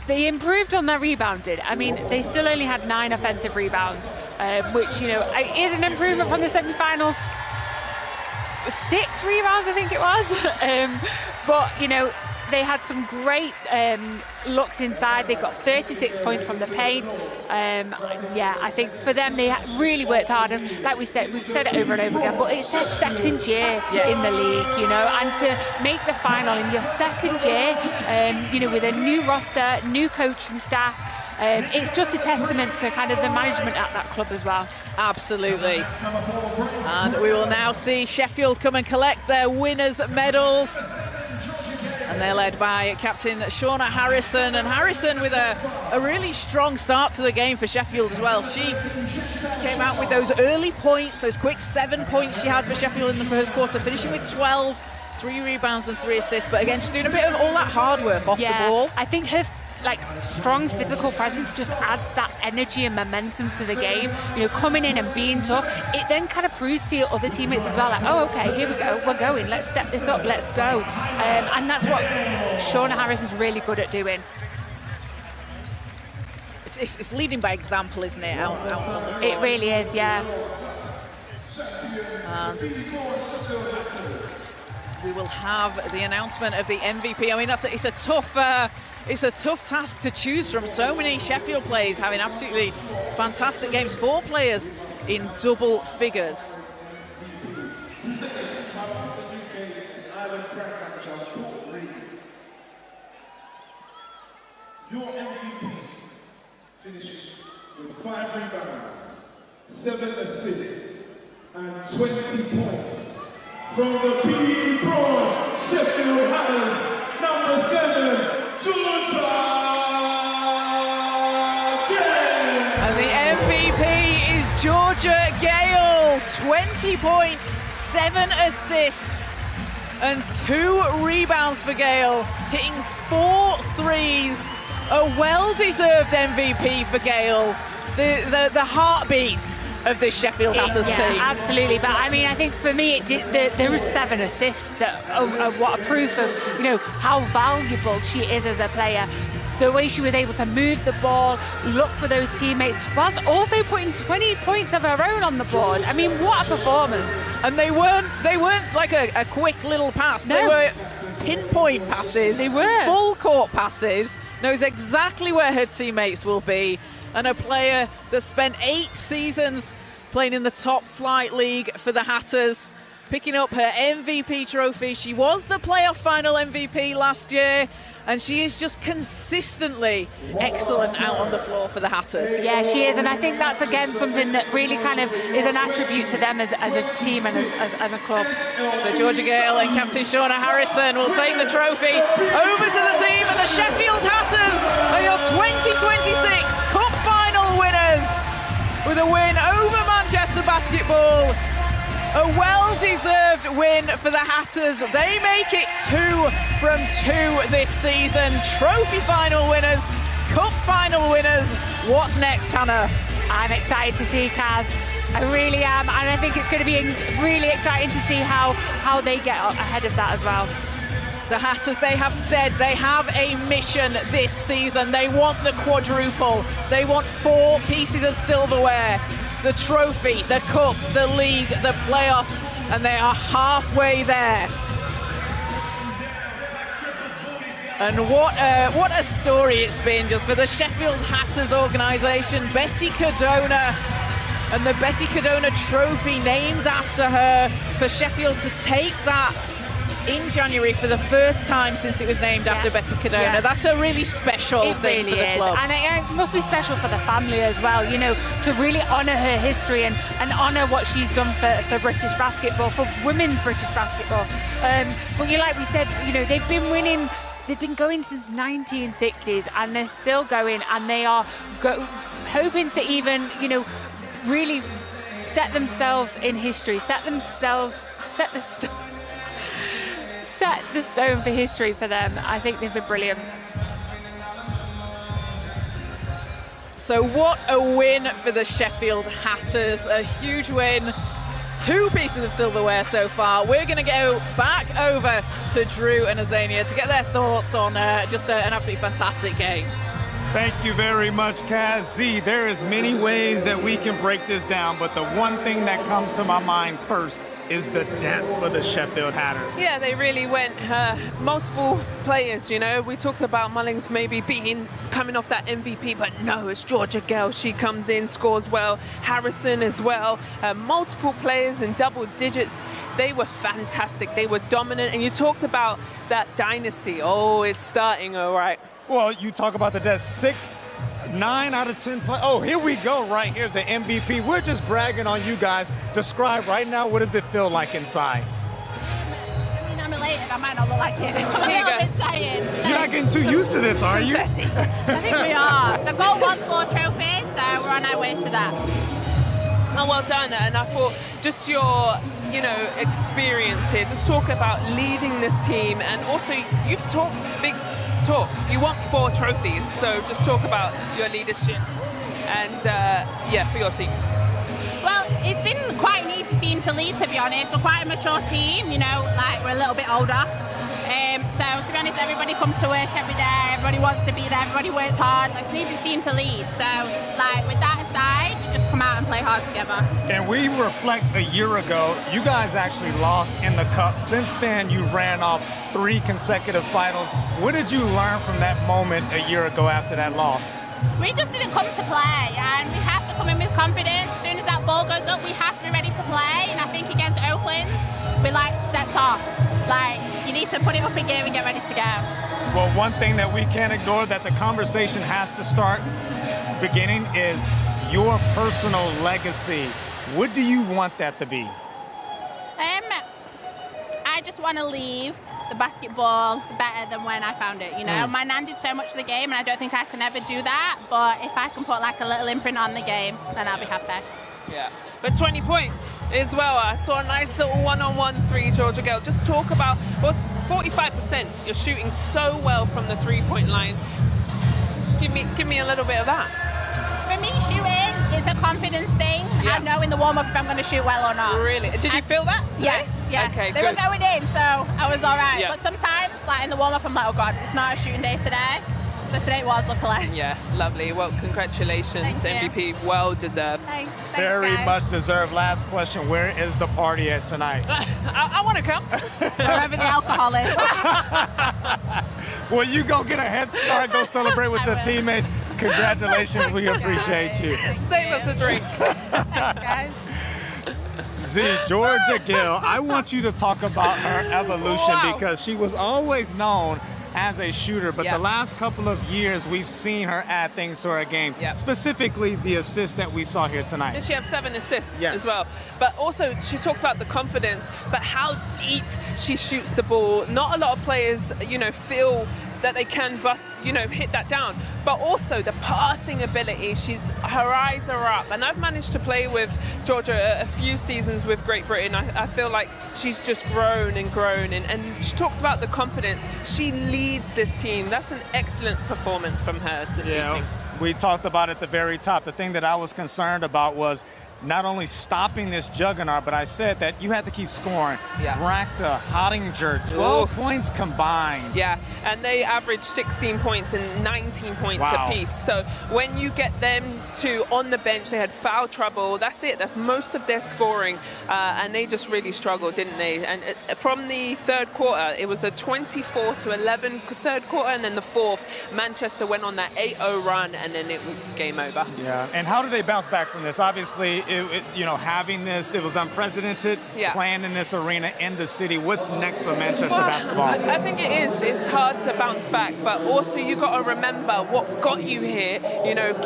They improved on their rebounding. I mean, they still only had 9 offensive rebounds, which, is an improvement from the semi-finals. 6 rebounds, I think it was. But, they had some great looks inside. They got 36 points from the paint. I think for them, they really worked hard. And like we've said it over and over again, but it's their second year in the league, and to make the final in your second year, with a new roster, new coaching staff, it's just a testament to kind of the management at that club as well. Absolutely. And we will now see Sheffield come and collect their winners' medals. And they're led by captain Shauna Harrison. And Harrison with a really strong start to the game for Sheffield as well. She came out with those early points, those quick 7 points she had for Sheffield in the first quarter, finishing with 12, 3 rebounds and 3 assists. But again, just doing a bit of all that hard work off the ball. I think her strong physical presence just adds that energy and momentum to the game. Coming in and being tough, it then kind of proves to your other teammates as well, like, oh, okay, here we go, we're going, let's step this up, let's go. And that's what Shauna Harrison's really good at doing. It's leading by example, isn't it? Out on the it really is, yeah. And we will have the announcement of the MVP. I mean, it's a tough task to choose from. So many Sheffield players having absolutely fantastic games. 4 players in double figures. Your MVP finishes with 5 rebounds, 7 assists, and 20 points from the Braun Sheffield Hatters, number 7. And the MVP is Georgia Gale. 20 points, 7 assists, and 2 rebounds for Gale, hitting 4 threes. A well-deserved MVP for Gale. The heartbeat of this Sheffield Hatters team. Absolutely, but I mean, I think for me, there was 7 assists that are what a proof of how valuable she is as a player. The way she was able to move the ball, look for those teammates, whilst also putting 20 points of her own on the board. I mean, what a performance! And they weren't like a quick little pass. No. They were pinpoint passes. They were full court passes. Knows exactly where her teammates will be. And a player that spent 8 seasons playing in the top flight league for the Hatters, picking up her MVP trophy. She was the playoff final MVP last year, and she is just consistently excellent out on the floor for the Hatters. Yeah, she is, and I think that's again something that really kind of is an attribute to them as a team and as a club. So Georgia Gale and captain Shauna Harrison will take the trophy over to the team, and the Sheffield Hatters are your 2026 Cup Final winners with a win over Manchester Basketball. A well-deserved win for the Hatters. They make it 2 from 2 this season. Trophy final winners, Cup final winners. What's next, Hannah? I'm excited to see Kaz. I really am, and I think it's going to be really exciting to see how they get ahead of that as well. The Hatters, they have said they have a mission this season. They want the quadruple. They want 4 pieces of silverware, the trophy, the cup, the league, the playoffs, and they are halfway there. And what a story it's been just for the Sheffield Hatters organisation. Betty Cardona and the Betty Cardona Trophy named after her, for Sheffield to take that in January for the first time since it was named after Betty Cardona. Yeah. That's a really special thing for the club. And it must be special for the family as well, you know, to really honour her history and honour what she's done for British basketball, for women's British basketball. But like we said, you know, they've been winning. They've been going since 1960s, and they're still going, and they are hoping to even, you know, really set themselves in history, set the stone for history for them. I think they've been brilliant. So what a win for the Sheffield Hatters, a huge win. 2 pieces of silverware so far. We're going to go back over to Drew and Azania to get their thoughts on just an absolutely fantastic game. Thank you very much, Kaz. Z, there is many ways that we can break this down, but the one thing that comes to my mind first is the depth for the Sheffield Hatters. Yeah, they really went multiple players, you know. We talked about Mullings maybe coming off that MVP, but no, it's Georgia Gale. She comes in, scores well. Harrison as well. Multiple players in double digits. They were fantastic. They were dominant. And you talked about that dynasty. Oh, it's starting all right. Well, you talk about the 9 out of 10 play. Oh, here we go right here, the MVP. We're just bragging on you guys. Describe right now, what does it feel like inside? I mean, I'm elated. I might not look like it. I'm a little bit tired. You're not getting too used to this, are you? I think we are. The goal was 4 trophies, so we're on our way to that. Oh, well done. And I thought just your, you know, experience here, just talk about leading this team, and also you've talked big talk. You want 4 trophies, so just talk about your leadership and for your team. Well, it's been quite an easy team to lead, to be honest. We're quite a mature team, you know, like we're a little bit older. So to be honest, everybody comes to work every day, everybody wants to be there, everybody works hard. Like, it's an easy team to lead. So like with that aside, we just come out and play hard together. And we reflect a year ago, you guys actually lost in the cup. Since then, you ran off 3 consecutive finals. What did you learn from that moment a year ago after that loss? We just didn't come to play, and we have to come in with confidence. As soon as that ball goes up, we have to be ready to play. And I think against Oakland, we stepped off. You need to put it up in gear and get ready to go. Well, one thing that we can't ignore that the conversation has to start beginning is your personal legacy. What do you want that to be? I just want to leave the basketball better than when I found it, you know. My nan did so much for the game, and I don't think I can ever do that, but if I can put a little imprint on the game, then I'll be happy. Yeah, but 20 points as well. I saw a nice little one-on-one 3, Georgia Gale. Just talk about, 45%. You're shooting so well from the 3-point line. Give me a little bit of that. For me, shooting is a confidence thing. Yeah. I know in the warm-up if I'm going to shoot well or not. Really? Did you feel that today? Yes, yeah. Okay, they were going in, so I was all right. Yeah. But sometimes, in the warm-up, I'm like, oh God, it's not a shooting day today. So today it was, luckily. Yeah, lovely. Well, congratulations, MVP. Well deserved. Thanks, Very guys. much deserved. Last question, where is the party at tonight? I want to come. Wherever the alcohol is. Well, you go get a head start, go celebrate with your teammates. Congratulations, we appreciate you. Save us a drink. Thanks, guys. Z, Georgia Gill, I want you to talk about her evolution because she was always known as a shooter, but the last couple of years we've seen her add things to her game, specifically the assist that we saw here tonight. Did she have 7 assists as well? But also she talked about the confidence, but how deep she shoots the ball. Not a lot of players, feel that they can hit that down. But also the passing ability, her eyes are up. And I've managed to play with Georgia a few seasons with Great Britain. I feel like she's just grown and grown. And she talked about the confidence. She leads this team. That's an excellent performance from her this evening. We talked about at the very top. The thing that I was concerned about was not only stopping this juggernaut, but I said that you had to keep scoring. Yeah. Brackta, Hottinger, 12 points combined. Yeah, and they averaged 16 points and 19 points Wow. apiece. So when you get them to on the bench, they had foul trouble. That's it. That's most of their scoring, and they just really struggled, didn't they? And from the third quarter, it was a 24-11 third quarter, and then the fourth, Manchester went on that 8-0 run, and then it was game over. Yeah, and how do they bounce back from this? Obviously, having this, it was unprecedented, playing in this arena in the city. What's next for Manchester basketball? I think it is. It's hard to bounce back, but also you got to remember what got you here.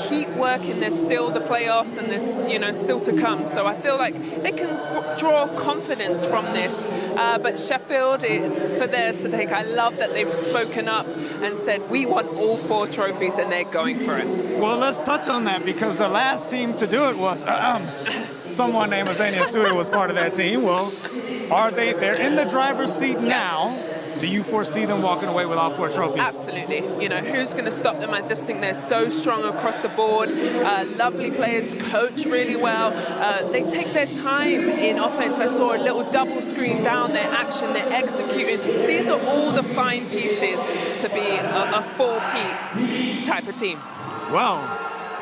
Keep working. There's still the playoffs, and there's still to come. So I feel like they can draw confidence from this. But Sheffield is for theirs to take. I love that they've spoken up and said we want all 4 trophies, and they're going for it. Well, let's touch on that, because the last team to do it was someone named Azania Stewart was part of that team. Well, they're in the driver's seat now. Do you foresee them walking away with all 4 trophies? Absolutely. Who's going to stop them? I just think they're so strong across the board. Lovely players, coach really well. They take their time in offense. I saw a little double screen down, their action, they're executing. These are all the fine pieces to be a 4-peat type of team. Well,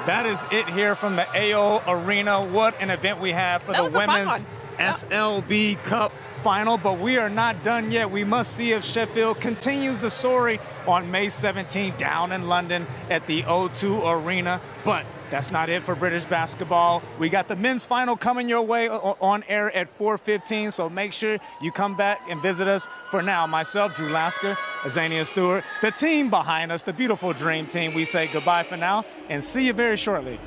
that is it here from the AO Arena. What an event we have for the Women's SLB Cup final, but we are not done yet. We must see if Sheffield continues the story on May 17th down in London at the O2 Arena. But that's not it for British basketball. We got the men's final coming your way on air at 4:15, so make sure you come back and visit us. For now, myself, Drew Lasker, Azania Stewart, the team behind us, the beautiful Dream Team, we say goodbye for now and see you very shortly.